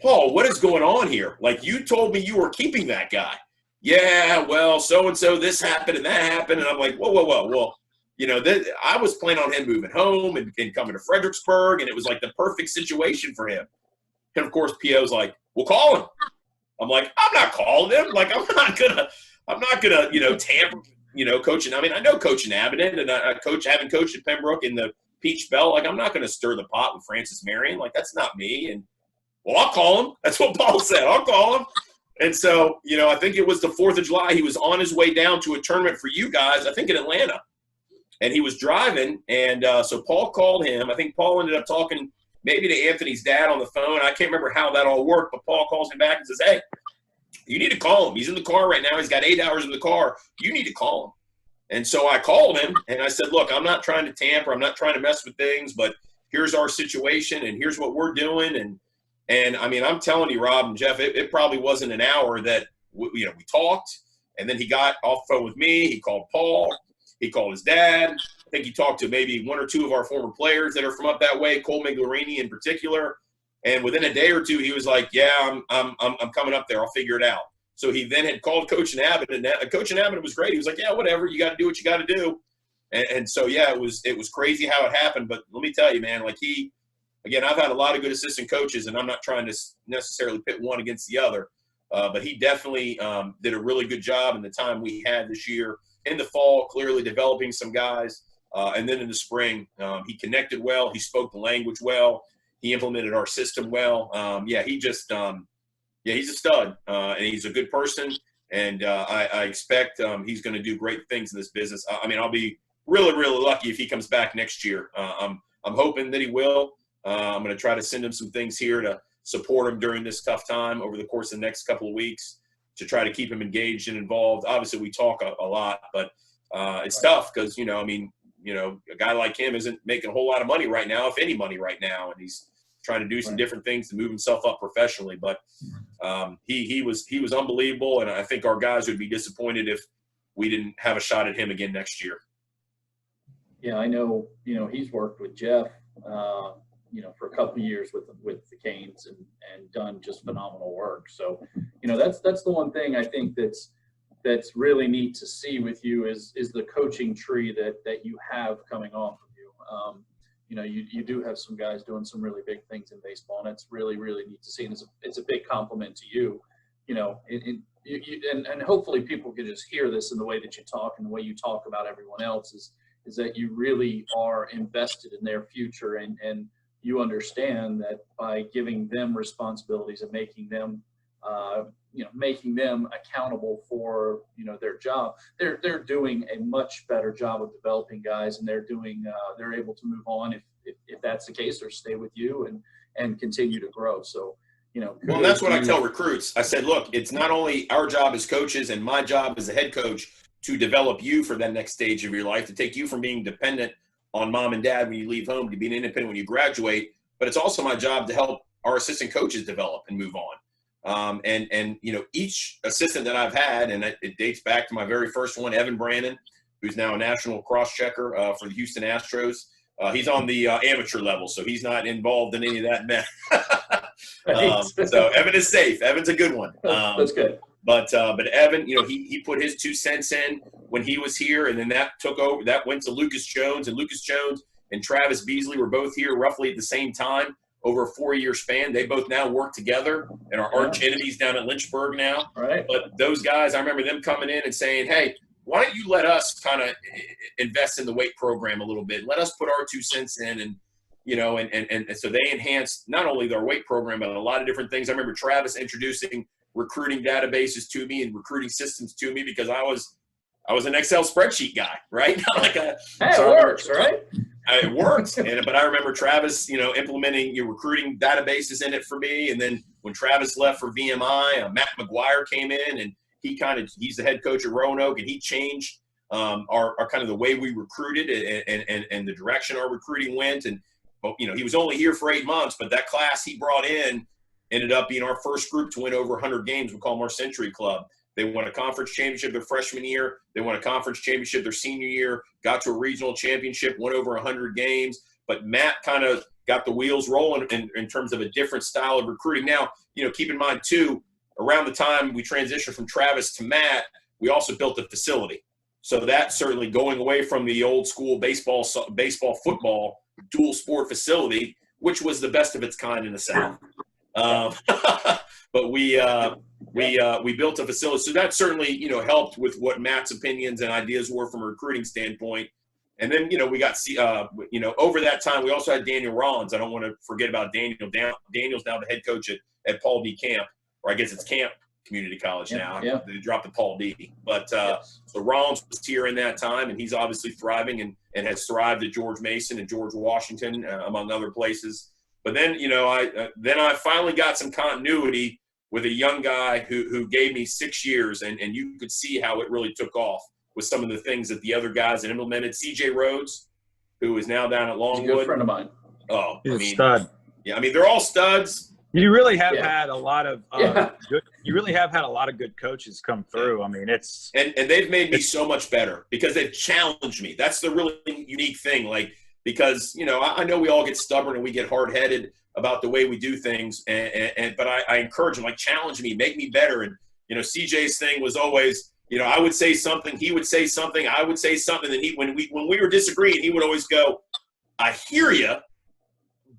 [SPEAKER 2] Paul, what is going on here? Like, you told me you were keeping that guy. Yeah, well, so-and-so, this happened and that happened. And I'm like, whoa. Well, I was planning on him moving home and coming to Fredericksburg, and it was like the perfect situation for him. And, of course, P.O.'s like, well, call him. I'm like, I'm not calling him. Like, I'm not gonna, tamper, coaching. I mean, I know coaching Abbott, and having coached at Pembroke in the Peach Belt. Like, I'm not going to stir the pot with Francis Marion. Like, that's not me. And, well, I'll call him. That's what Paul said. I'll call him. And so, I think it was the 4th of July. He was on his way down to a tournament for you guys, I think in Atlanta. And he was driving. And so Paul called him. I think Paul ended up talking maybe to Anthony's dad on the phone. I can't remember how that all worked, but Paul calls him back and says, hey, you need to call him. He's in the car right now. He's got 8 hours in the car. You need to call him. And so I called him, and I said, look, I'm not trying to tamper. I'm not trying to mess with things, but here's our situation, and here's what we're doing. And I mean, I'm telling you, Rob and Jeff, it probably wasn't an hour that, we talked, and then he got off the phone with me. He called Paul. He called his dad. I think he talked to maybe 1 or 2 of our former players that are from up that way, Cole Miglarini in particular. And within a day or two, he was like, yeah, I'm coming up there. I'll figure it out. So he then had called Coach Abbott, and Coach Abbott was great. He was like, yeah, whatever. You got to do what you got to do. And so, yeah, it was crazy how it happened. But let me tell you, man, like again, I've had a lot of good assistant coaches, and I'm not trying to necessarily pit one against the other. But he definitely did a really good job in the time we had this year. In the fall, clearly developing some guys. And then in the spring, he connected well. He spoke the language well. He implemented our system well. He's a stud, and he's a good person. And I expect he's going to do great things in this business. I mean, I'll be really, really lucky if he comes back next year. I'm hoping that he will. I'm going to try to send him some things here to support him during this tough time over the course of the next couple of weeks to try to keep him engaged and involved. Obviously, we talk a lot, but it's tough because, a guy like him isn't making a whole lot of money right now, if any money right now, and he's trying to do some different things to move himself up professionally. But he was unbelievable, and I think our guys would be disappointed if we didn't have a shot at him again next year.
[SPEAKER 4] Yeah, I know. He's worked with Jeff, for a couple of years with the Canes and done just phenomenal work. So, that's the one thing I think that's really neat to see with you is the coaching tree that you have coming off of you. You do have some guys doing some really big things in baseball, and it's really, really neat to see. And it's a big compliment to you, and hopefully people can just hear this in the way that you talk and the way you talk about everyone else is that you really are invested in their future, and you understand that by giving them responsibilities and making them accountable for, their job, they're doing a much better job of developing guys, and they're able to move on if that's the case, or stay with you and continue to grow. So,
[SPEAKER 2] well, that's what I tell recruits. I said, look, it's not only our job as coaches and my job as a head coach to develop you for that next stage of your life, to take you from being dependent on mom and dad when you leave home to being independent when you graduate, but it's also my job to help our assistant coaches develop and move on. And each assistant that I've had, and it dates back to my very first one, Evan Brandon, who's now a national cross-checker for the Houston Astros. He's on the amateur level, so he's not involved in any of that mess. So Evan is safe. Evan's a good one.
[SPEAKER 4] That's good.
[SPEAKER 2] But Evan, he put his 2 cents in when he was here, and then that took over. That went to Lucas Jones, and Lucas Jones and Travis Beasley were both here roughly at the same time over a 4-year span. They both now work together and are arch enemies down at Lynchburg now.
[SPEAKER 4] Right.
[SPEAKER 2] But those guys, I remember them coming in and saying, hey, why don't you let us kind of invest in the weight program a little bit? Let us put our 2 cents in, and and so they enhanced not only their weight program, but a lot of different things. I remember Travis introducing recruiting databases to me and recruiting systems to me because I was an Excel spreadsheet guy, right?
[SPEAKER 4] It works, right?
[SPEAKER 2] It worked, but I remember Travis, implementing your recruiting databases in it for me. And then when Travis left for VMI, Matt McGuire came in, and he's the head coach at Roanoke, and he changed our kind of the way we recruited and the direction our recruiting went. And he was only here for 8 months, but that class he brought in ended up being our first group to win over 100 games. We call them our Century Club. They won a conference championship their freshman year. They won a conference championship their senior year, got to a regional championship, won over 100 games. But Matt kind of got the wheels rolling in terms of a different style of recruiting. Now, keep in mind, too, around the time we transitioned from Travis to Matt, we also built a facility. So that's certainly going away from the old school baseball, football, dual sport facility, which was the best of its kind in the South. But we built a facility, so that certainly helped with what Matt's opinions and ideas were from a recruiting standpoint. And then we got over that time we also had Daniel Rollins. I don't want to forget about Daniel. Daniel's now the head coach at Paul D. Camp, or I guess it's Camp Community College now.
[SPEAKER 4] Yeah.
[SPEAKER 2] They dropped the Paul D. But so Rollins was here in that time, and he's obviously thriving and has thrived at George Mason and George Washington, among other places. But then I finally got some continuity with a young guy who gave me 6 years, and you could see how it really took off with some of the things that the other guys had implemented. CJ Rhodes, who is now down at Longwood.
[SPEAKER 4] He's a good friend of mine.
[SPEAKER 2] Oh,
[SPEAKER 3] He's a stud.
[SPEAKER 2] Yeah, they're all studs.
[SPEAKER 3] You really have had a lot of good. You really have had a lot of good coaches come through. It's
[SPEAKER 2] and they've made me so much better because they've challenged me. That's the really unique thing. Because I know we all get stubborn and we get hard-headed about the way we do things, but I encourage them, challenge me, make me better. And CJ's thing was always, I would say something, he would say something, I would say something, and when we were disagreeing, he would always go, "I hear you,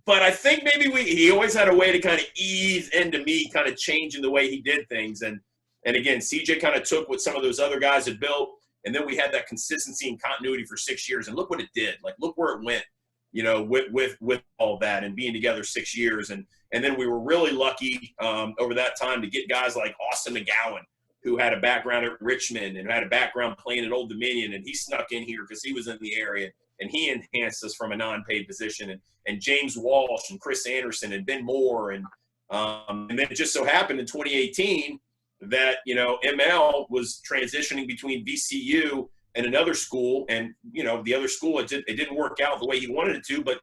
[SPEAKER 2] but I think maybe he always had a way to kind of ease into me kind of changing the way he did things. And again, CJ kind of took what some of those other guys had built, and then we had that consistency and continuity for 6 years. And look what it did. Look where it went, with all that and being together 6 years. And then we were really lucky over that time to get guys like Austin McGowan, who had a background at Richmond and had a background playing at Old Dominion. And he snuck in here because he was in the area. And he enhanced us from a non-paid position. And James Walsh and Chris Anderson and Ben Moore. And then it just so happened in 2018 that, ML was transitioning between VCU and another school. And, the other school, it didn't work out the way he wanted it to. But,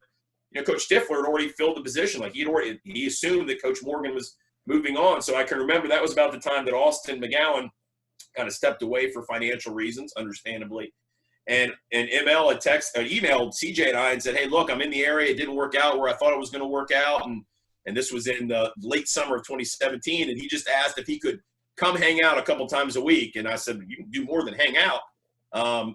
[SPEAKER 2] Coach Tiffler had already filled the position. He assumed that Coach Morgan was moving on. So I can remember that was about the time that Austin McGowan kind of stepped away for financial reasons, understandably. And ML had emailed CJ and I and said, "Hey, look, I'm in the area. It didn't work out where I thought it was going to work out." And this was in the late summer of 2017. And he just asked if he could come hang out a couple times a week. And I said, "You can do more than hang out."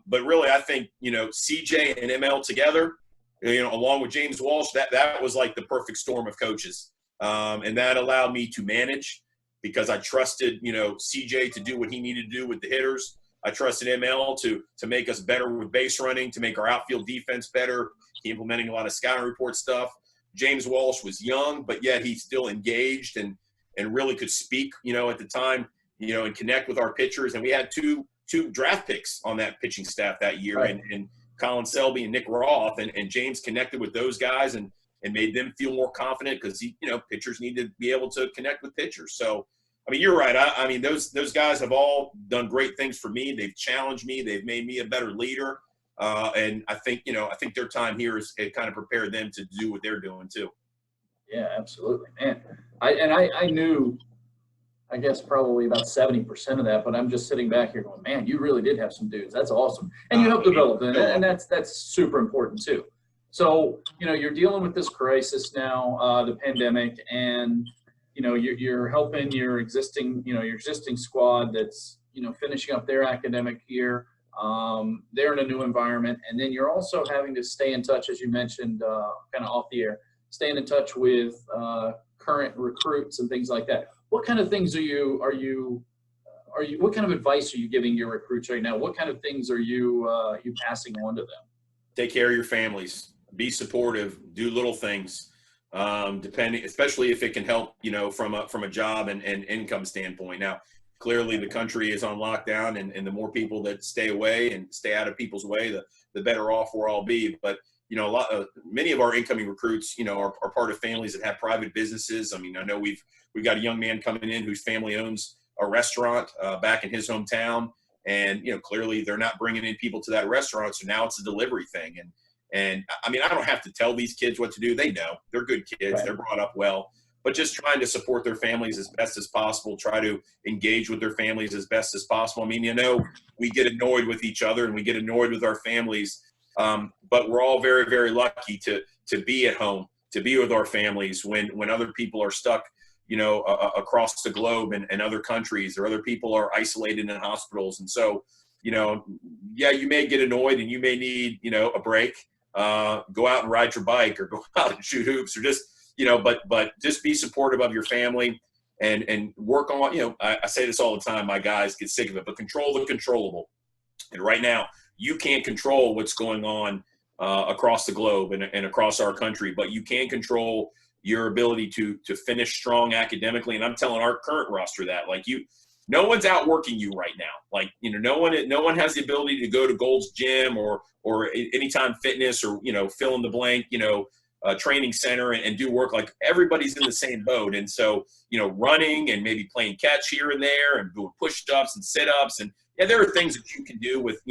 [SPEAKER 2] But really, I think, CJ and ML together, along with James Walsh, that was like the perfect storm of coaches. And that allowed me to manage because I trusted, CJ to do what he needed to do with the hitters. I trusted ML to make us better with base running, to make our outfield defense better. He implementing a lot of scouting report stuff. James Walsh was young, but yet he still engaged and really could speak, at the time, and connect with our pitchers. And we had two draft picks on that pitching staff that year, right. and Colin Selby and Nick Roth, and James connected with those guys and made them feel more confident because pitchers need to be able to connect with pitchers. So, you're right. Those guys have all done great things for me. They've challenged me. They've made me a better leader. And I think their time here it kind of prepared them to do what they're doing too.
[SPEAKER 4] Yeah, absolutely, man. I knew, I guess probably about 70% of that, but I'm just sitting back here going, man, you really did have some dudes. That's awesome. And you helped develop them, and that's super important too. So, you're dealing with this crisis now, the pandemic, and you're helping your existing squad that's, finishing up their academic year. They're in a new environment. And then you're also having to stay in touch, as you mentioned, kind of off the air, staying in touch with current recruits and things like that. What kind of things what kind of advice are you giving your recruits right now? What kind of things are you passing on to them?
[SPEAKER 2] Take care of your families. Be supportive. Do little things. Depending, especially if it can help, from a job and income standpoint. Now, clearly the country is on lockdown, and the more people that stay away and stay out of people's way, the better off we'll all be. But many of our incoming recruits, are part of families that have private businesses. I mean, I know we've got a young man coming in whose family owns a restaurant back in his hometown, and clearly they're not bringing in people to that restaurant, so now it's a delivery thing. And I mean, I don't have to tell these kids what to do. They know. They're good kids.
[SPEAKER 4] Right.
[SPEAKER 2] They're brought up well. But just trying to support their families as best as possible, try to engage with their families as best as possible. I mean, we get annoyed with each other and we get annoyed with our families, but we're all very, very lucky to be at home, to be with our families when other people are stuck, across the globe and other countries, or other people are isolated in hospitals. And so, yeah, you may get annoyed and you may need, a break. Go out and ride your bike, or go out and shoot hoops, or just, but just be supportive of your family and work on, I say this all the time, my guys get sick of it, but control the controllable. And right now you can't control what's going on across the globe and across our country, but you can control your ability to finish strong academically. And I'm telling our current roster that, no one's outworking you right now. No one has the ability to go to Gold's Gym or Anytime Fitness, or, fill in the blank, training center and do work. Like, everybody's in the same boat. And so, running and maybe playing catch here and there and doing push-ups and sit-ups. And yeah, there are things that you can do with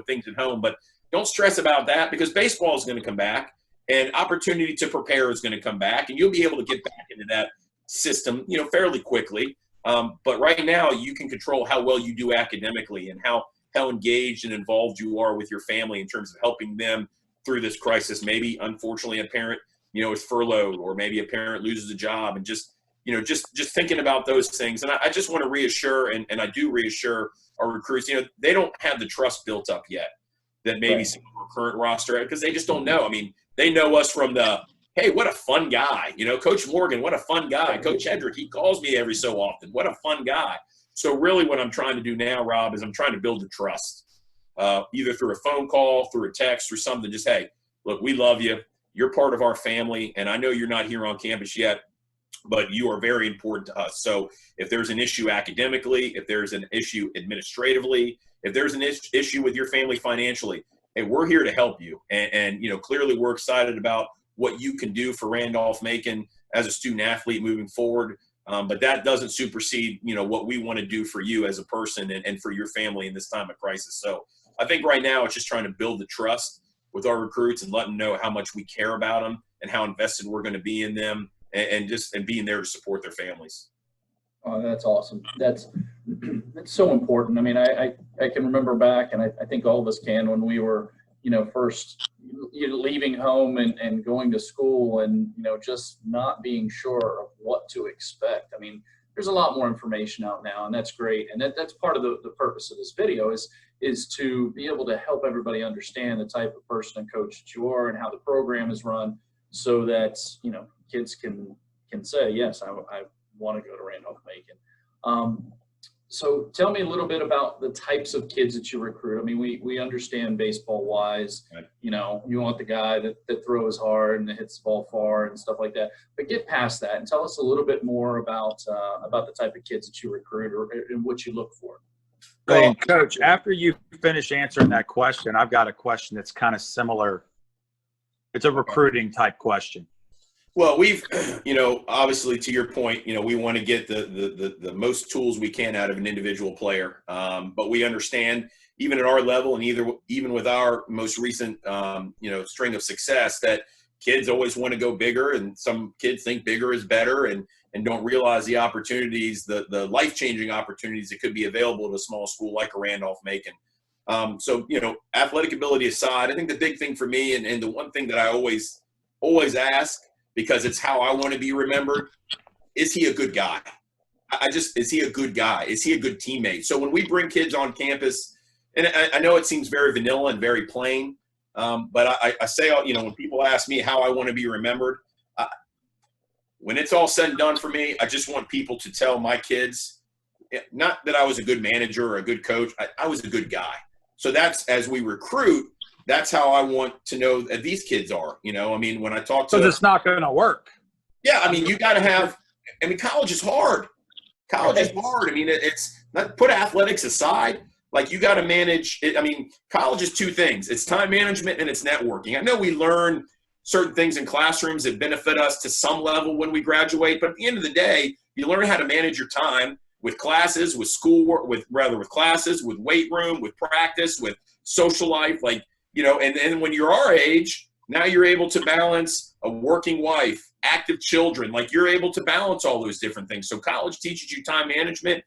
[SPEAKER 2] things at home, but don't stress about that, because baseball is going to come back and opportunity to prepare is going to come back, and you'll be able to get back into that system, fairly quickly. But right now you can control how well you do academically and how engaged and involved you are with your family in terms of helping them through this crisis. Maybe, unfortunately, a parent, is furloughed, or maybe a parent loses a job, and just thinking about those things. And I just want to reassure, and I do reassure our recruits, they don't have the trust built up yet that maybe some of our current roster, because they just don't know. I mean, they know us from hey, what a fun guy. Coach Morgan, what a fun guy. Coach Hedrick, he calls me every so often. What a fun guy. So really what I'm trying to do now, Rob, is I'm trying to build the trust, either through a phone call, through a text, or something. Just, hey, look, we love you. You're part of our family, and I know you're not here on campus yet, but you are very important to us. So if there's an issue academically, if there's an issue administratively, if there's an issue with your family financially, hey, we're here to help you. And clearly we're excited about what you can do for Randolph Macon as a student athlete moving forward. But that doesn't supersede, what we want to do for you as a person and for your family in this time of crisis. So I think right now it's just trying to build the trust with our recruits and let them know how much we care about them and how invested we're going to be in them, and being there to support their families.
[SPEAKER 4] Oh, that's awesome. That's so important. I mean, I can remember back, and I think all of us can, when we were, first leaving home and going to school, and, just not being sure of what to expect. I mean, there's a lot more information out now, and that's great. And that's part of the purpose of this video is to be able to help everybody understand the type of person and coach that you are and how the program is run, so that, kids can say, yes, I want to go to Randolph Macon. So tell me a little bit about the types of kids that you recruit. I mean, we understand baseball wise,
[SPEAKER 2] right.
[SPEAKER 4] You want the guy that throws hard and hits the ball far and stuff like that, but get past that and tell us a little bit more about the type of kids that you recruit, and what you look for.
[SPEAKER 3] Well, Coach, after you finish answering that question, I've got a question that's kind of similar. It's a recruiting type question.
[SPEAKER 2] Well, we've, obviously to your point, we want to get the most tools we can out of an individual player. But we understand, even at our level and even with our most recent, string of success, that kids always want to go bigger, and some kids think bigger is better and don't realize the opportunities, the life-changing opportunities that could be available at a small school like a Randolph Macon. So, athletic ability aside, I think the big thing for me, and the one thing that I always ask, because it's how I want to be remembered, is he a good guy? Is he a good guy? Is he a good teammate? So when we bring kids on campus, and I know it seems very vanilla and very plain, but I say, when people ask me how I want to be remembered, when it's all said and done for me, I just want people to tell my kids, not that I was a good manager or a good coach. I was a good guy. So that's, as we recruit, that's how I want to know that these kids are. You know, I mean, when I talk to –
[SPEAKER 3] so it's not going to work.
[SPEAKER 2] Yeah, I mean, you got to have – I mean, college is hard. College is hard. I mean, it's not – put athletics aside. Like, you got to manage it. I mean, college is two things. It's time management and it's networking. I know we learn certain things in classrooms that benefit us to some level when we graduate, but at the end of the day, you learn how to manage your time with classes, with schoolwork, with classes, with weight room, with practice, with social life. Like, you know, and then when you're our age, now you're able to balance a working wife, active children. Like, you're able to balance all those different things. So college teaches you time management,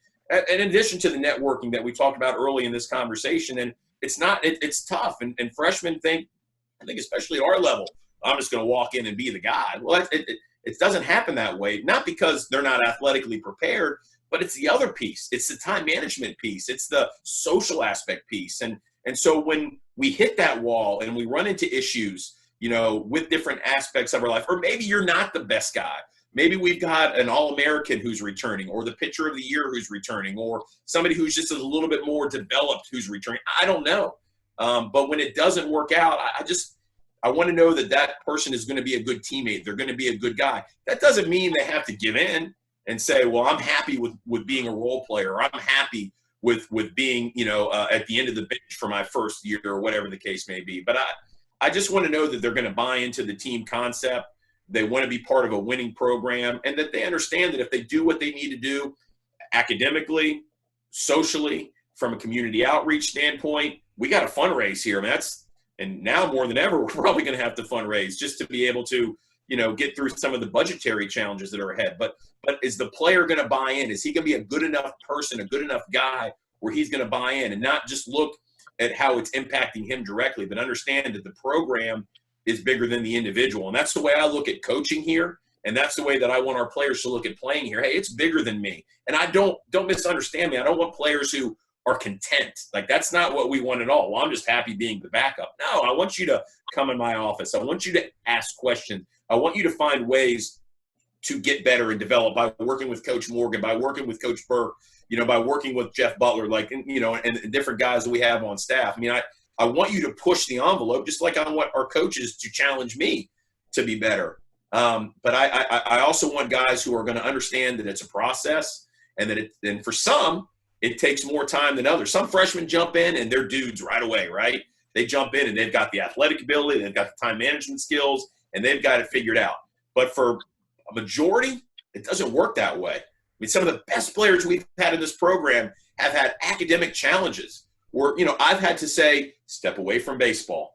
[SPEAKER 2] in addition to the networking that we talked about early in this conversation. And it's tough. And freshmen think, I think especially at our level, I'm just going to walk in and be the guy. Well, it doesn't happen that way, not because they're not athletically prepared, but it's the other piece. It's the time management piece. It's the social aspect piece. And so when we hit that wall and we run into issues, you know, with different aspects of our life, or maybe you're not the best guy. Maybe we've got an All-American who's returning, or the pitcher of the year who's returning, or somebody who's just a little bit more developed who's returning. I don't know. But when it doesn't work out, I want to know that person is going to be a good teammate. They're going to be a good guy. That doesn't mean they have to give in and say, well, I'm happy with being a role player. Or I'm happy with being, you know, at the end of the bench for my first year, or whatever the case may be. But I just want to know that they're going to buy into the team concept. They want to be part of a winning program, and that they understand that if they do what they need to do academically, socially, from a community outreach standpoint, we got to fundraise here. I mean, and now more than ever, we're probably going to have to fundraise just to be able to, you know, get through some of the budgetary challenges that are ahead. But is the player going to buy in? Is he going to be a good enough person, a good enough guy where he's going to buy in and not just look at how it's impacting him directly, but understand that the program is bigger than the individual? And that's the way I look at coaching here. And that's the way that I want our players to look at playing here. Hey, it's bigger than me. And I don't misunderstand me. I don't want players who are content. Like, that's not what we want at all. Well, I'm just happy being the backup. No, I want you to come in my office. I want you to ask questions. I want you to find ways to get better and develop by working with Coach Morgan, by working with Coach Burke, you know, by working with Jeff Butler, like, you know, and different guys that we have on staff. I mean, I want you to push the envelope, just like I want our coaches to challenge me to be better. But I also want guys who are going to understand that it's a process, and that and for some, it takes more time than others. Some freshmen jump in and they're dudes right away, right? They jump in and they've got the athletic ability, they've got the time management skills, and they've got it figured out. But for a majority, it doesn't work that way. I mean, some of the best players we've had in this program have had academic challenges where, you know, I've had to say, step away from baseball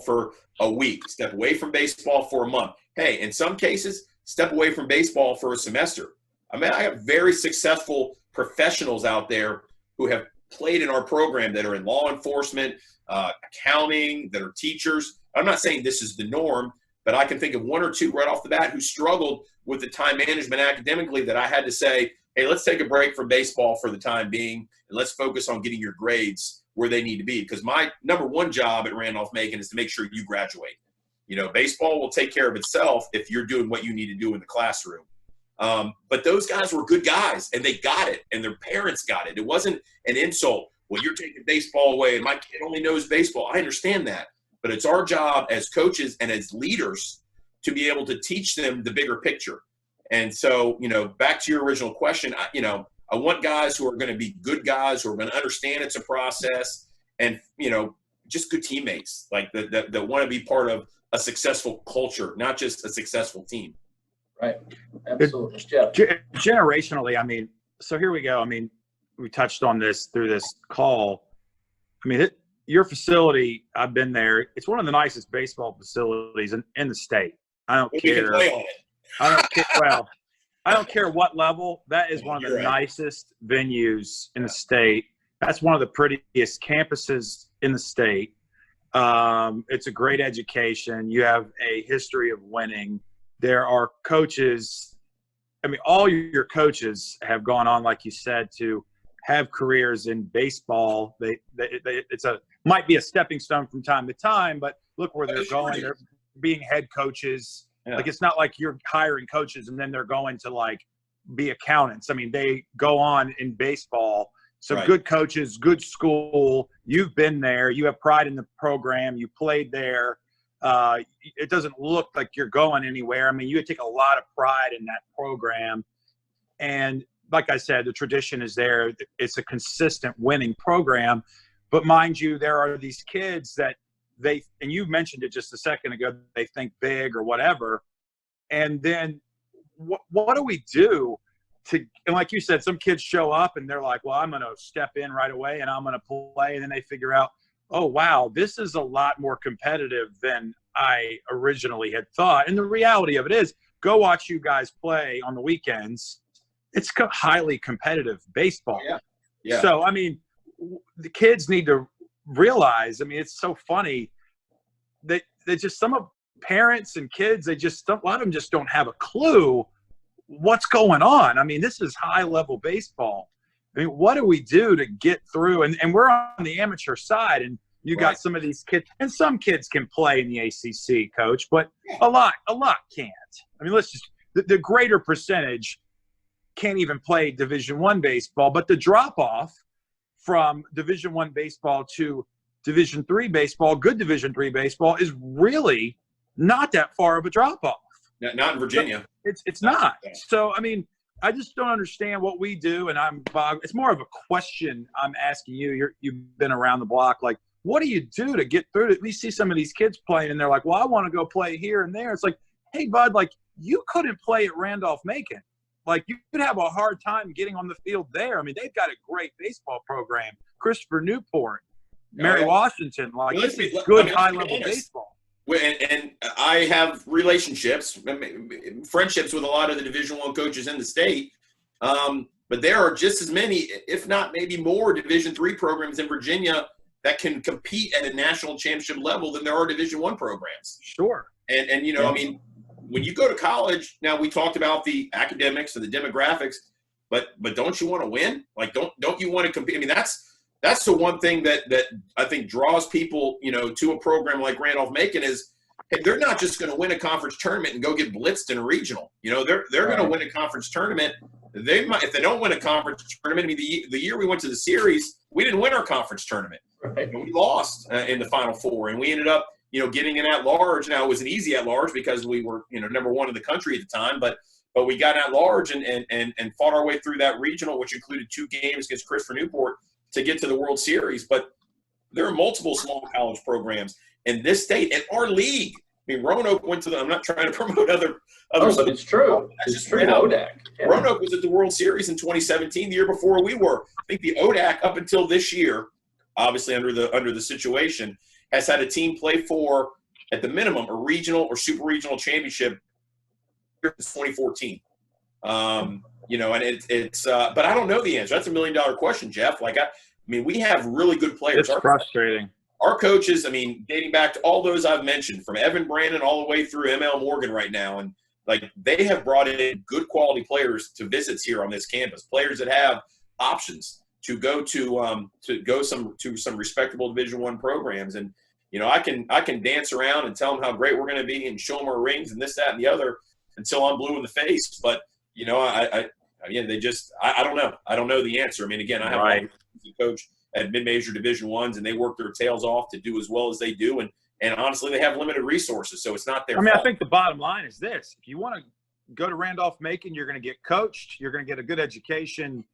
[SPEAKER 2] for a week, step away from baseball for a month. Hey, in some cases, step away from baseball for a semester. I mean, I have very successful professionals out there who have played in our program that are in law enforcement, accounting, that are teachers. I'm not saying this is the norm, but I can think of one or two right off the bat who struggled with the time management academically that I had to say, hey, let's take a break from baseball for the time being, and let's focus on getting your grades where they need to be. Because my number one job at Randolph Macon is to make sure you graduate. You know, baseball will take care of itself if you're doing what you need to do in the classroom. But those guys were good guys, and they got it, and their parents got it. It wasn't an insult. Well, you're taking baseball away, and my kid only knows baseball. I understand that. But it's our job as coaches and as leaders to be able to teach them the bigger picture. And so, you know, back to your original question, I want guys who are going to be good guys, who are going to understand it's a process, and, you know, just good teammates, like that want to be part of a successful culture, not just a successful team.
[SPEAKER 4] Right. Absolutely. Jeff.
[SPEAKER 3] Generationally, I mean, so here we go. I mean, we touched on this through this call. I mean, your facility, I've been there. It's one of the nicest baseball facilities in the state. I don't care.
[SPEAKER 2] You can play on it.
[SPEAKER 3] I don't care. Well, I don't care what level. That is one of the nicest venues in the state. That's one of the prettiest campuses in the state. It's a great education. You have a history of winning. There are coaches. I mean, all your coaches have gone on, like you said, to have careers in baseball. Might be a stepping stone from time to time, but look where they're going. They're being head coaches
[SPEAKER 2] Yeah.
[SPEAKER 3] Like, it's not like you're hiring coaches and then they're going to like be accountants. I mean, they go on in baseball. So
[SPEAKER 2] Right.
[SPEAKER 3] good coaches, good school. You've been there. You have pride in the program. You played there. It doesn't look like you're going anywhere. I mean, you take a lot of pride in that program. And like I said, the tradition is there. It's a consistent winning program. But mind you, there are these kids that and you mentioned it just a second ago, they think big or whatever. And then what do we do and like you said, some kids show up and they're like, well, I'm going to step in right away and I'm going to play. And then they figure out, oh, wow, this is a lot more competitive than I originally had thought. And the reality of it is, go watch you guys play on the weekends. It's highly competitive baseball.
[SPEAKER 2] Yeah. Yeah.
[SPEAKER 3] So, I mean, the kids need to realize, I mean, it's so funny that they just, some of parents and kids, a lot of them just don't have a clue what's going on. I mean, this is high level baseball. I mean, what do we do to get through? And we're on the amateur side, and you got some of these kids, and some kids can play in the ACC, Coach, but a lot can't. I mean, let's just, the greater percentage can't even play Division I baseball, but the drop off from Division I baseball to Division III baseball, good Division III baseball, is really not that far of a drop off.
[SPEAKER 2] Not in Virginia.
[SPEAKER 3] It's not. So, I mean, I just don't understand what we do, and it's more of a question I'm asking you. You've been around the block. Like, what do you do to get through it? We see some of these kids playing, and they're like, well, I want to go play here and there. It's like, hey, bud, like, you couldn't play at Randolph Macon. Like, you could have a hard time getting on the field there. I mean, they've got a great baseball program. Christopher Newport, Mary Washington, like,
[SPEAKER 2] Well,
[SPEAKER 3] this is good high-level baseball.
[SPEAKER 2] And I have relationships, friendships with a lot of the Division I coaches in the state. But there are just as many, if not maybe more, Division III programs in Virginia that can compete at a national championship level than there are Division I programs.
[SPEAKER 3] Sure.
[SPEAKER 2] And you know, I mean, when you go to college, now we talked about the academics and the demographics, but don't you want to win? Like, don't you want to compete? I mean, that's the one thing that I think draws people, you know, to a program like Randolph Macon is, hey, they're not just going to win a conference tournament and go get blitzed in a regional. You know, they're going to win a conference tournament. They might, if they don't win a conference tournament. I mean, the year we went to the series, we didn't win our conference tournament.
[SPEAKER 4] Right.
[SPEAKER 2] We lost in the Final Four, and we ended up, you know, getting an at-large. Now, it was an easy at-large because we were, you know, number one in the country at the time, but we got at-large and fought our way through that regional, which included 2 games against Christopher Newport to get to the World Series. But there are multiple small college programs in this state and our league. I mean, Roanoke went to I'm not trying to promote other
[SPEAKER 4] but it's true. It's true. ODAC. Yeah.
[SPEAKER 2] Roanoke was at the World Series in 2017, the year before we were. I think the ODAC up until this year, obviously under the situation, has had a team play for, at the minimum, a regional or super regional championship since 2014. You know, and it's but I don't know the answer. That's $1 million question, Jeff. Like, I mean, we have really good players.
[SPEAKER 3] It's frustrating.
[SPEAKER 2] Our coaches, I mean, dating back to all those I've mentioned, from Evan Brandon all the way through ML Morgan right now, and like, they have brought in good quality players to visits here on this campus. Players that have options to go to some respectable Division I programs. And you know, I can dance around and tell them how great we're going to be and show them our rings and this, that, and the other until I'm blue in the face. But you know, I don't know. I don't know the answer. I mean, again, I have a coach at mid-major Division I's, and they work their tails off to do as well as they do. And honestly, they have limited resources, so it's not their fault.
[SPEAKER 3] I think the bottom line is this: if you want to go to Randolph Macon, you're going to get coached. You're going to get a good education.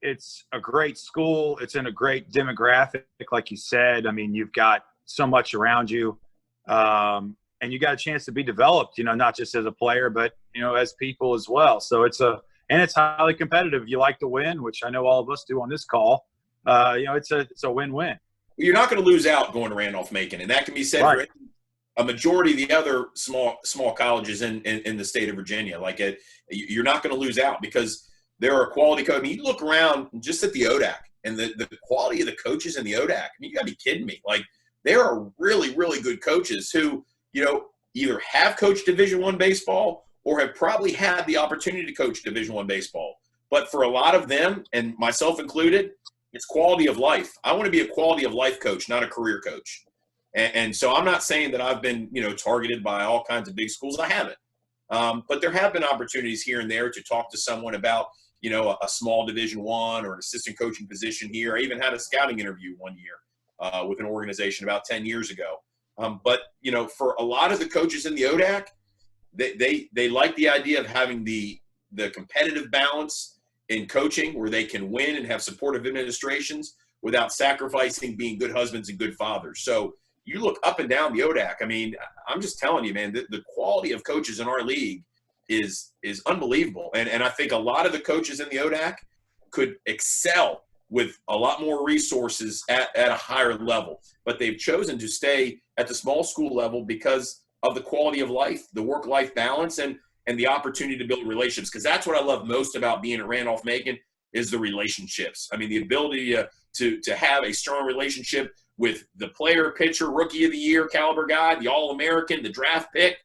[SPEAKER 3] It's a great school. It's in a great demographic, like you said. I mean, you've got so much around you, and you got a chance to be developed. You know, not just as a player, but you know, as people as well. So it's highly competitive. You like to win, which I know all of us do on this call. You know, it's a win-win.
[SPEAKER 2] You're not going to lose out going to Randolph Macon, and that can be said for a majority of the other small colleges in the state of Virginia. Like, you're not going to lose out because there are quality coaches. I mean, you look around just at the ODAC and the quality of the coaches in the ODAC. I mean, you got to be kidding me. Like, there are really, really good coaches who, you know, either have coached Division I baseball or have probably had the opportunity to coach Division I baseball. But for a lot of them, and myself included, it's quality of life. I want to be a quality of life coach, not a career coach. And so I'm not saying that I've been, you know, targeted by all kinds of big schools. I haven't. But there have been opportunities here and there to talk to someone about, you know, a small Division I or an assistant coaching position here. I even had a scouting interview one year with an organization about 10 years ago. But, you know, for a lot of the coaches in the ODAC, they like the idea of having the competitive balance in coaching where they can win and have supportive administrations without sacrificing being good husbands and good fathers. So you look up and down the ODAC. I mean, I'm just telling you, man, the quality of coaches in our league is unbelievable. And I think a lot of the coaches in the ODAC could excel with a lot more resources at a higher level. But they've chosen to stay at the small school level because of the quality of life, the work-life balance, and the opportunity to build relationships. Because that's what I love most about being at Randolph Macon is the relationships. I mean, the ability to have a strong relationship with the player, pitcher, rookie of the year caliber guy, the All-American, the draft pick,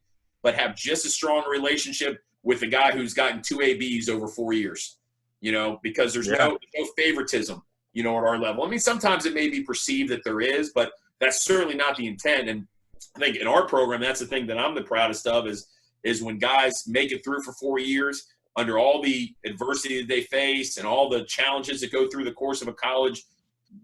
[SPEAKER 2] but have just as strong a relationship with the guy who's gotten 2 ABs over 4 years, you know, because there's no favoritism, you know, at our level. I mean, sometimes it may be perceived that there is, but that's certainly not the intent. And I think in our program, that's the thing that I'm the proudest of is when guys make it through for 4 years under all the adversity that they face and all the challenges that go through the course of a college,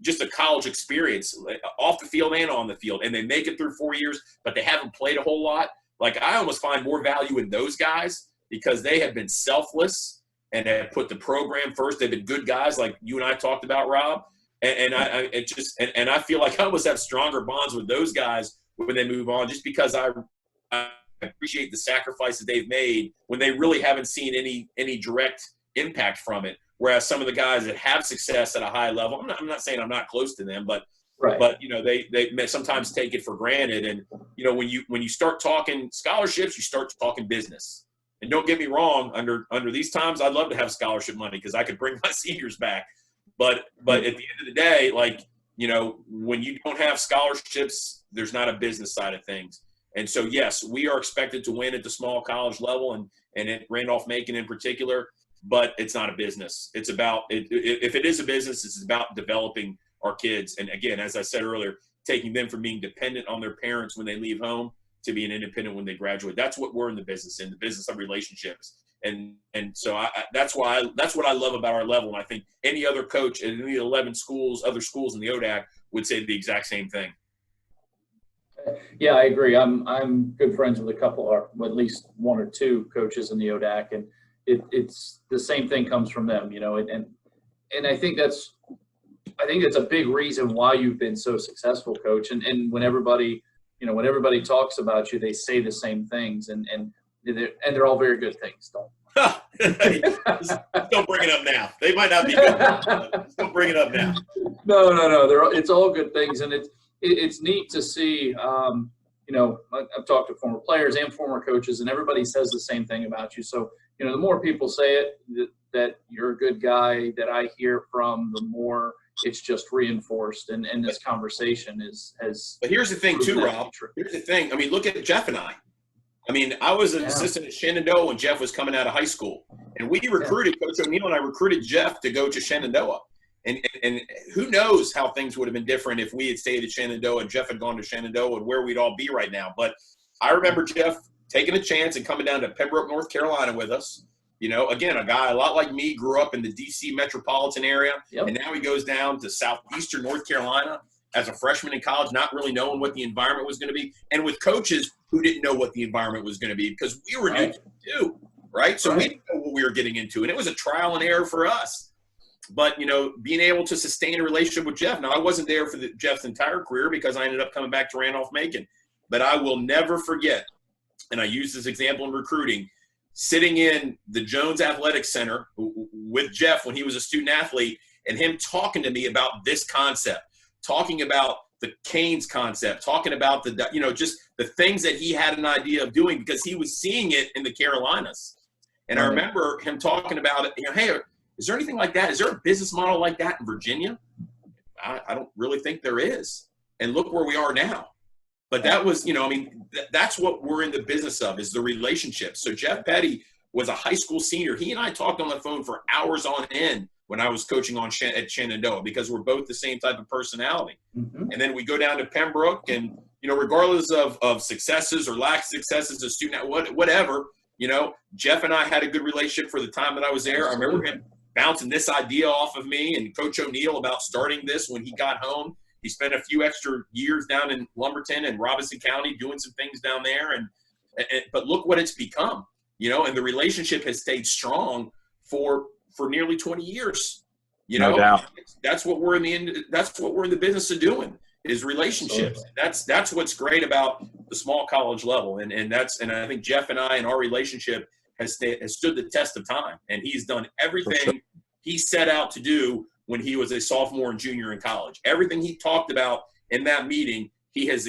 [SPEAKER 2] just a college experience off the field and on the field. And they make it through 4 years, but they haven't played a whole lot. Like, I almost find more value in those guys because they have been selfless and have put the program first. They've been good guys like you and I talked about, Rob. And I feel like I almost have stronger bonds with those guys when they move on, just because I appreciate the sacrifices they've made when they really haven't seen any direct impact from it. Whereas some of the guys that have success at a high level, I'm not saying I'm not close to them, but you know, they may sometimes take it for granted. And you know, when you start talking scholarships, you start talking business. And don't get me wrong, under these times, I'd love to have scholarship money because I could bring my seniors back. But at the end of the day, like, you know, when you don't have scholarships, there's not a business side of things. And so, yes, we are expected to win at the small college level and at Randolph Macon in particular, but it's not a business. It's about if it is a business, it's about developing our kids. And again, as I said earlier, taking them from being dependent on their parents when they leave home to being independent when they graduate. That's what we're in the business of relationships. And so that's what I love about our level. And I think any other coach at any 11 schools, other schools in the ODAC would say the exact same thing.
[SPEAKER 4] Yeah, I agree. I'm good friends with a couple, or at least one or two coaches in the ODAC, and it's the same thing comes from them, you know. And I think that's a big reason why you've been so successful, Coach. And when everybody talks about you, they say the same things, and they're all very good things.
[SPEAKER 2] Don't bring it up now. They might not be good. Don't bring it up now.
[SPEAKER 4] No. It's all good things, and it's neat to see. You know, I've talked to former players and former coaches, and everybody says the same thing about you. So, you know, the more people say it, that you're a good guy, that I hear from, the more it's just reinforced. And this conversation has.
[SPEAKER 2] But here's the thing, too, Rob. Here's the thing. I mean, look at Jeff and I. I mean, I was an assistant at Shenandoah when Jeff was coming out of high school. And we recruited, Coach O'Neill and I recruited Jeff to go to Shenandoah. And who knows how things would have been different if we had stayed at Shenandoah and Jeff had gone to Shenandoah and where we'd all be right now. But I remember Jeff taking a chance and coming down to Pembroke, North Carolina with us. You know, again, a guy a lot like me, grew up in the D.C. metropolitan area. Yep. And now he goes down to southeastern North Carolina as a freshman in college, not really knowing what the environment was going to be, and with coaches who didn't know what the environment was going to be because we were new to it too, right? So we didn't know what we were getting into, and it was a trial and error for us. But, you know, being able to sustain a relationship with Jeff. Now, I wasn't there for Jeff's entire career because I ended up coming back to Randolph Macon. But I will never forget, and I use this example in recruiting, sitting in the Jones Athletic Center with Jeff when he was a student athlete and him talking to me about this concept, talking about the Canes concept, talking about the, you know, just the things that he had an idea of doing because he was seeing it in the Carolinas. And I remember him talking about it, you know, hey, is there anything like that? Is there a business model like that in Virginia? I don't really think there is. And look where we are now. But that was, you know, I mean, that's what we're in the business of is the relationship. So Jeff Petty was a high school senior. He and I talked on the phone for hours on end when I was coaching at Shenandoah because we're both the same type of personality. Mm-hmm. And then we go down to Pembroke and, you know, regardless of successes or lack of successes as a student, whatever, You know, Jeff and I had a good relationship for the time that I was there. I remember him bouncing this idea off of me and Coach O'Neill about starting this when he got home. He spent a few extra years down in Lumberton and Robinson County doing some things down there. But look what it's become, you know, and the relationship has stayed strong for nearly 20 years. You know,
[SPEAKER 3] no doubt.
[SPEAKER 2] That's what we're in the business of doing is relationships. That's what's great about the small college level. And I think Jeff and I and our relationship has stood the test of time, and he's done everything he set out to do when he was a sophomore and junior in college. Everything he talked about in that meeting, he has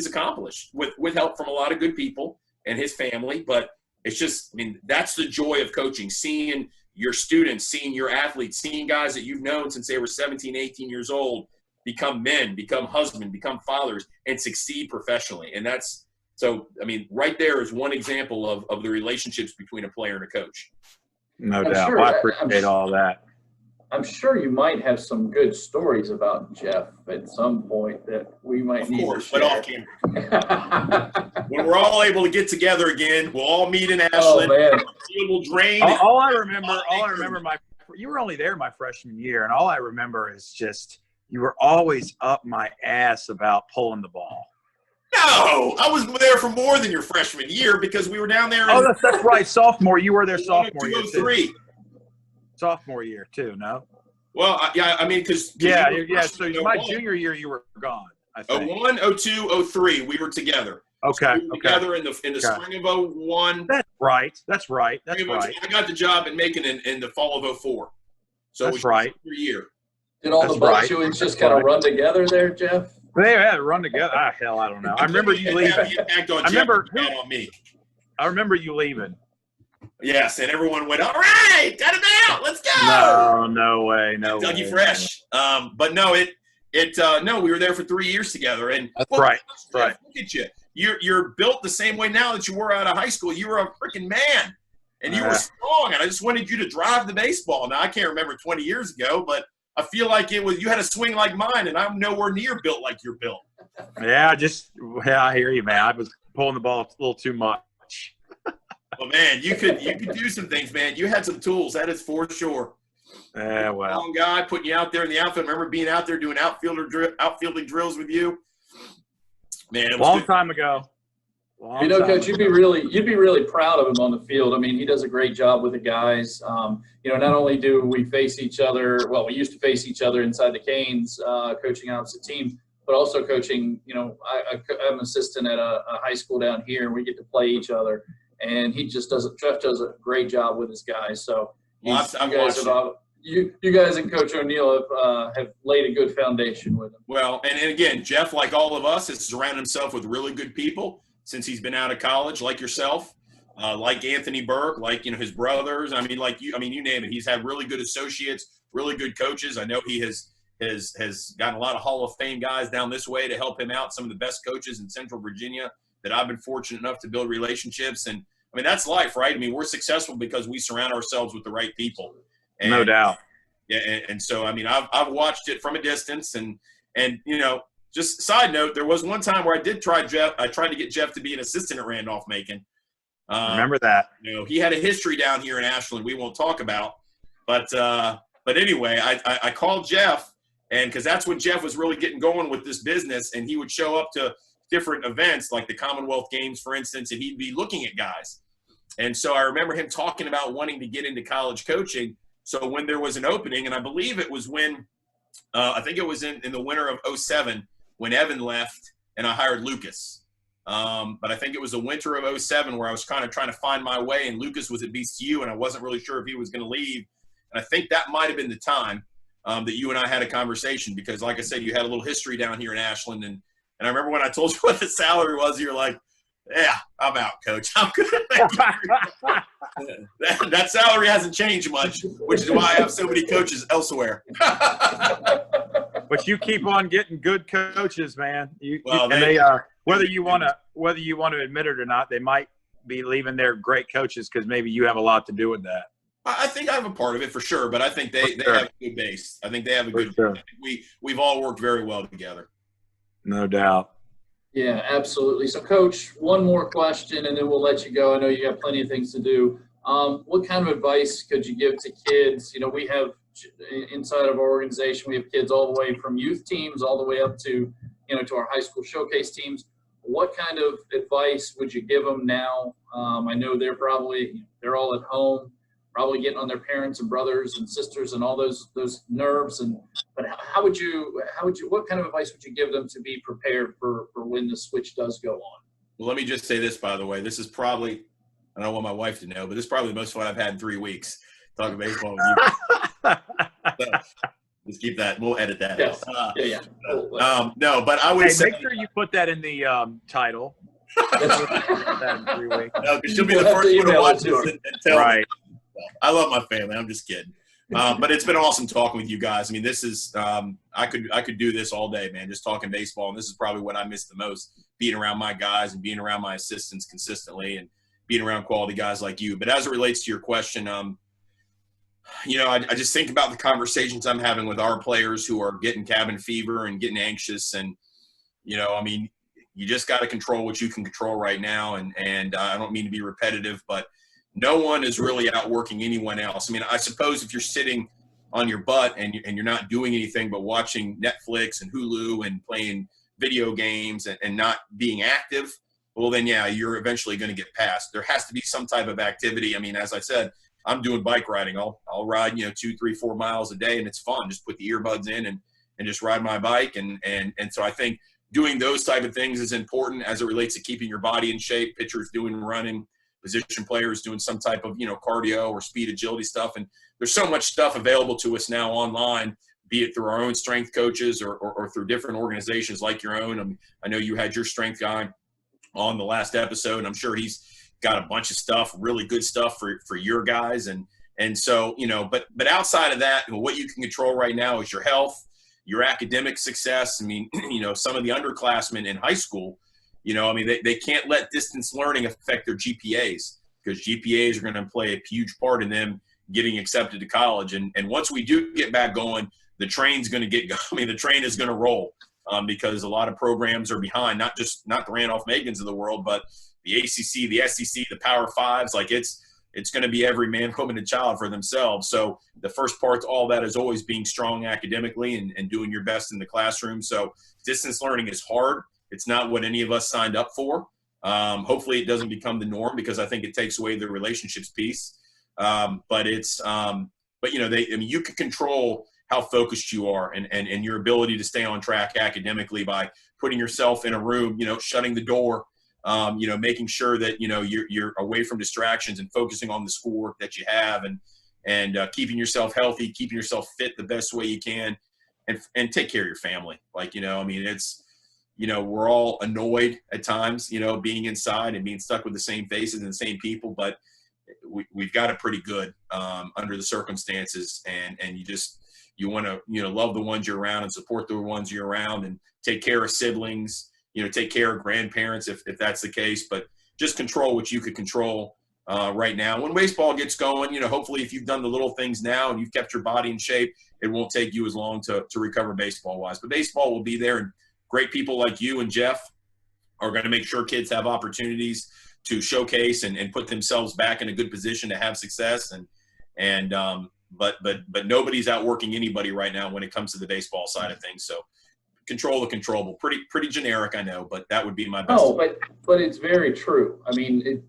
[SPEAKER 2] accomplished with help from a lot of good people and his family. But it's just, I mean, that's the joy of coaching, seeing your students, seeing your athletes, seeing guys that you've known since they were 17, 18 years old become men, become husbands, become fathers, and succeed professionally. And that's, so, I mean, right there is one example of the relationships between a player and a coach.
[SPEAKER 3] No doubt. Sure, I appreciate all that.
[SPEAKER 4] I'm sure you might have some good stories about Jeff at some point that we might need to share.
[SPEAKER 2] But off camera. When we're all able to get together again, we'll all meet in Ashland.
[SPEAKER 4] Oh, man.
[SPEAKER 2] We'll drain.
[SPEAKER 3] All I remember, you were only there my freshman year, and all I remember is just you were always up my ass about pulling the ball.
[SPEAKER 2] No, I was there for more than your freshman year because we were down there.
[SPEAKER 3] Oh, that's right. Sophomore. You were there sophomore year, too.
[SPEAKER 2] 203.
[SPEAKER 3] Sophomore year, too, no?
[SPEAKER 2] Well, yeah, I mean, because.
[SPEAKER 3] Yeah. So my junior year, you were gone, I think.
[SPEAKER 2] 01, 02, 03, we were together.
[SPEAKER 3] Okay.
[SPEAKER 2] So we were together in the spring of 01.
[SPEAKER 3] That's right. I
[SPEAKER 2] got the job in Macon in the fall of 04. So
[SPEAKER 3] that's right.
[SPEAKER 2] Year.
[SPEAKER 4] Did all the Bolsheviks just kind of run together there, Jeff?
[SPEAKER 3] They had to run together. Hell, I don't know. I remember you leaving. I remember you leaving.
[SPEAKER 2] Yes, and everyone went, all right, got him out. Let's go.
[SPEAKER 3] No way.
[SPEAKER 2] Dougie Fresh. But no, no, we were there for 3 years together. And
[SPEAKER 3] that's right.
[SPEAKER 2] Look at you. You're built the same way now that you were out of high school. You were a freaking man, and you were strong. And I just wanted you to drive the baseball. Now I can't remember 20 years ago, but I feel like you had a swing like mine, and I'm nowhere near built like you're built.
[SPEAKER 3] Yeah, I hear you, man. I was pulling the ball a little too much.
[SPEAKER 2] Well, man, you could do some things, man. You had some tools, that is for sure.
[SPEAKER 3] Yeah, well.
[SPEAKER 2] Long guy putting you out there in the outfield. Remember being out there doing outfielding drills with you? Man, it was
[SPEAKER 3] long time ago.
[SPEAKER 4] Coach, you'd be really proud of him on the field. I mean, he does a great job with the guys. Not only do we face each other, well, we used to face each other inside the Canes, coaching opposite teams, but also coaching. I'm an assistant at a high school down here, and we get to play each other. And Jeff does a great job with his guys. So you guys and Coach O'Neill have laid a good foundation with him.
[SPEAKER 2] Well, and again, Jeff, like all of us, has surrounded himself with really good people since he's been out of college, like yourself, like Anthony Burke, like his brothers. I mean, you name it. He's had really good associates, really good coaches. I know he has gotten a lot of Hall of Fame guys down this way to help him out. Some of the best coaches in Central Virginia that I've been fortunate enough to build relationships. And I mean, that's life, right? I mean, we're successful because we surround ourselves with the right people. And,
[SPEAKER 3] no doubt.
[SPEAKER 2] Yeah, and so I mean, I've watched it from a distance, and just side note, there was one time where I tried to get Jeff to be an assistant at Randolph Macon.
[SPEAKER 3] Remember that?
[SPEAKER 2] He had a history down here in Ashland we won't talk about, but anyway, I called Jeff, and because that's when Jeff was really getting going with this business, and he would show up to different events like the Commonwealth Games, for instance, and he'd be looking at guys. And so I remember him talking about wanting to get into college coaching. So when there was an opening, and I believe it was when I think it was in the winter of 07 when Evan left and I hired Lucas. But I think it was the winter of 07 where I was kind of trying to find my way, and Lucas was at BCU, and I wasn't really sure if he was going to leave. And I think that might have been the time that you and I had a conversation because, like I said, you had a little history down here in Ashland. And I remember when I told you what the salary was, you were like, yeah, I'm out, Coach. I'm good. that salary hasn't changed much, which is why I have so many coaches elsewhere.
[SPEAKER 3] But you keep on getting good coaches, man. Whether you want to admit it or not, they might be leaving their great coaches because maybe you have a lot to do with that.
[SPEAKER 2] I think I have a part of it for sure, but I think they have a good base. I think they have a good. Sure. I think we've all worked very well together.
[SPEAKER 3] No doubt.
[SPEAKER 4] Yeah, absolutely. So, Coach, one more question, and then we'll let you go. I know you got plenty of things to do. What kind of advice could you give to kids? We have inside of our organization, we have kids all the way from youth teams all the way up to, to our high school showcase teams. What kind of advice would you give them now? I know they're all at home, probably getting on their parents and brothers and sisters and all those nerves. But what kind of advice would you give them to be prepared for when the switch does go on?
[SPEAKER 2] Well, let me just say this, by the way. This is probably, I don't want my wife to know, but this is probably the most fun I've had in 3 weeks talking baseball with you. So, just keep that. We'll edit that out.
[SPEAKER 4] Yeah.
[SPEAKER 2] No, but I would say.
[SPEAKER 3] Make sure you put that in the title.
[SPEAKER 2] No, because she'll be the first one to watch this and tell me. I love my family. I'm just kidding. But it's been awesome talking with you guys. I mean, this is I could do this all day, man, just talking baseball. And this is probably what I miss the most, being around my guys and being around my assistants consistently and being around quality guys like you. But as it relates to your question, I just think about the conversations I'm having with our players who are getting cabin fever and getting anxious. And, you just got to control what you can control right now. And I don't mean to be repetitive, but no one is really outworking anyone else. I mean, I suppose if you're sitting on your butt and you're not doing anything but watching Netflix and Hulu and playing video games and not being active, well, then, yeah, you're eventually going to get past. There has to be some type of activity. I mean, as I said, I'm doing bike riding. I'll ride, 2, 3, 4 miles a day, and it's fun. Just put the earbuds in and just ride my bike. And so I think doing those type of things is important as it relates to keeping your body in shape. Pitchers doing running, position players doing some type of, cardio or speed agility stuff. And there's so much stuff available to us now online, be it through our own strength coaches or through different organizations like your own. I know you had your strength guy on the last episode, and I'm sure he's got a bunch of stuff, really good stuff for your guys. And so, but outside of that, what you can control right now is your health, your academic success. I mean, some of the underclassmen in high school, they can't let distance learning affect their GPAs, because GPAs are going to play a huge part in them getting accepted to college. And once we do get back going, the train's going to get going. I mean, the train is going to roll because a lot of programs are behind, not the Randolph Macons of the world, but the ACC, the SEC, the Power Fives. Like it's going to be every man, woman, and child for themselves. So the first part to all that is always being strong academically and doing your best in the classroom. So distance learning is hard. It's not what any of us signed up for. Hopefully it doesn't become the norm, because I think it takes away the relationships piece. But you can control how focused you are and your ability to stay on track academically by putting yourself in a room, shutting the door, making sure that, you're away from distractions and focusing on the schoolwork that you have and keeping yourself healthy, keeping yourself fit the best way you can, and take care of your family. We're all annoyed at times, being inside and being stuck with the same faces and the same people, but we've got it pretty good under the circumstances. And you want to, love the ones you're around and support the ones you're around and take care of siblings, take care of grandparents if that's the case, but just control what you could control right now. When baseball gets going, hopefully if you've done the little things now and you've kept your body in shape, it won't take you as long to recover baseball-wise. But baseball will be there, and great people like you and Jeff are going to make sure kids have opportunities to showcase and put themselves back in a good position to have success. But nobody's outworking anybody right now when it comes to the baseball side of things. So control the controllable. Pretty generic, I know, but that would be my best.
[SPEAKER 4] Oh, but it's very true. I mean,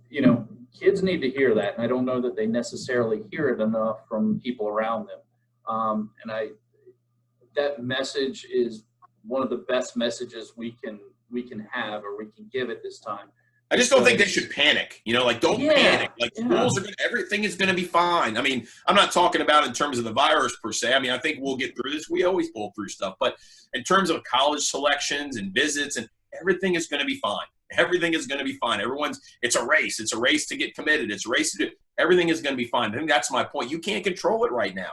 [SPEAKER 4] kids need to hear that, and I don't know that they necessarily hear it enough from people around them. That message is one of the best messages we can have or we can give at this time.
[SPEAKER 2] I just don't think they should panic. Don't panic. Everything is going to be fine. I mean, I'm not talking about in terms of the virus per se. I mean, I think we'll get through this. We always pull through stuff. But in terms of college selections and visits, and everything is going to be fine. Everything is going to be fine. It's a race. It's a race to get committed. It's a race to do. Everything is going to be fine. I think that's my point. You can't control it right now.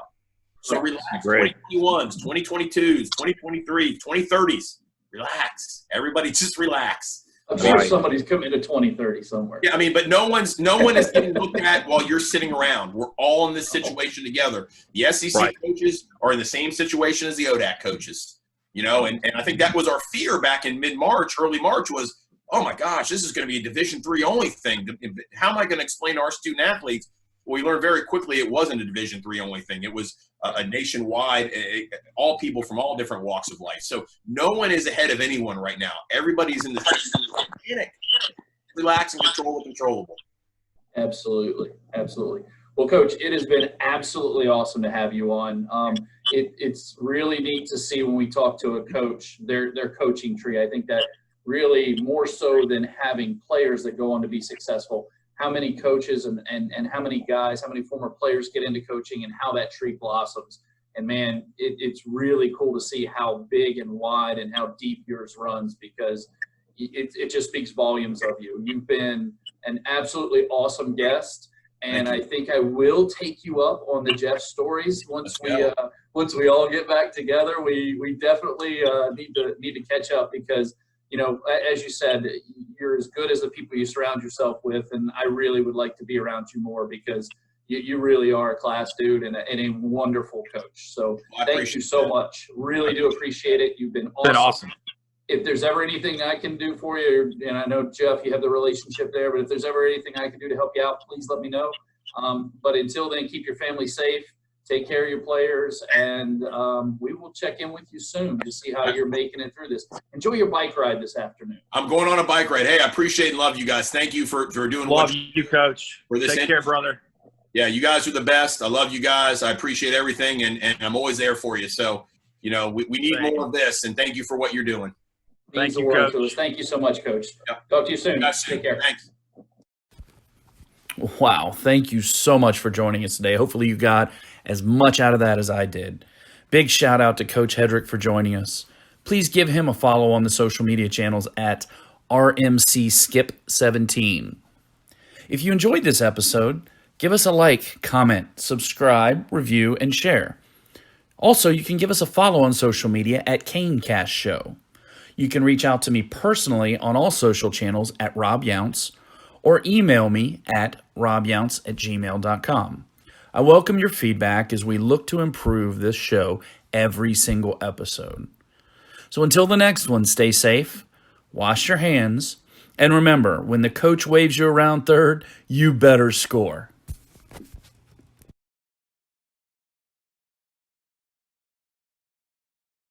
[SPEAKER 2] So relax. 2021s, 2022s, 2023, 2030s. Relax. Everybody just relax.
[SPEAKER 4] I'm sure somebody's coming to 2030 somewhere.
[SPEAKER 2] Yeah, I mean, but no one is getting looked at while you're sitting around. We're all in this situation together. The SEC coaches are in the same situation as the ODAC coaches. and I think that was our fear back in mid-March, early March was, oh my gosh, this is going to be a Division III only thing. How am I going to explain to our student athletes? Well, we learned very quickly it wasn't a Division III only thing. It was a nationwide, all people from all different walks of life. So no one is ahead of anyone right now. Everybody's in the panic. Relax and control the controllable.
[SPEAKER 4] Absolutely. Absolutely. Well, Coach, it has been absolutely awesome to have you on. It's really neat to see when we talk to a coach, their coaching tree. I think that really more so than having players that go on to be successful, how many coaches and how many guys, how many former players get into coaching and how that tree blossoms. And man, it's really cool to see how big and wide and how deep yours runs, because it just speaks volumes of you. You've been an absolutely awesome guest. And I think I will take you up on the Jeff stories once we all get back together. We definitely need to catch up, because as you said, you're as good as the people you surround yourself with, and I really would like to be around you more, because you really are a class dude and a wonderful coach. So thank you so much. Really do appreciate it. You've been awesome. If there's ever anything I can do for you, and I know, Jeff, you have the relationship there, but if there's ever anything I can do to help you out, please let me know. But until then, keep your family safe, take care of your players, and we will check in with you soon to see how you're making it through this. Enjoy your bike ride this afternoon.
[SPEAKER 2] I'm going on a bike ride. Hey, I appreciate and love you guys. Thank you for doing
[SPEAKER 3] love you, Coach.
[SPEAKER 2] For this
[SPEAKER 3] take care, brother.
[SPEAKER 2] Yeah, you guys are the best. I love you guys. I appreciate everything, and I'm always there for you. So, we need more of this, and thank you for what you're doing.
[SPEAKER 3] Thank you, Coach.
[SPEAKER 4] Thank you so much, Coach.
[SPEAKER 2] Yep.
[SPEAKER 4] Talk to you soon.
[SPEAKER 2] Take care. Thanks.
[SPEAKER 1] Wow. Thank you so much for joining us today. Hopefully you got as much out of that as I did. Big shout out to Coach Hedrick for joining us. Please give him a follow on the social media channels at RMCSkip17. If you enjoyed this episode, give us a like, comment, subscribe, review, and share. Also, you can give us a follow on social media at CaneCast Show. You can reach out to me personally on all social channels at Rob Younce, or email me at robyounce@gmail.com. I welcome your feedback as we look to improve this show every single episode. So until the next one, stay safe, wash your hands, and remember, when the coach waves you around third, you better score.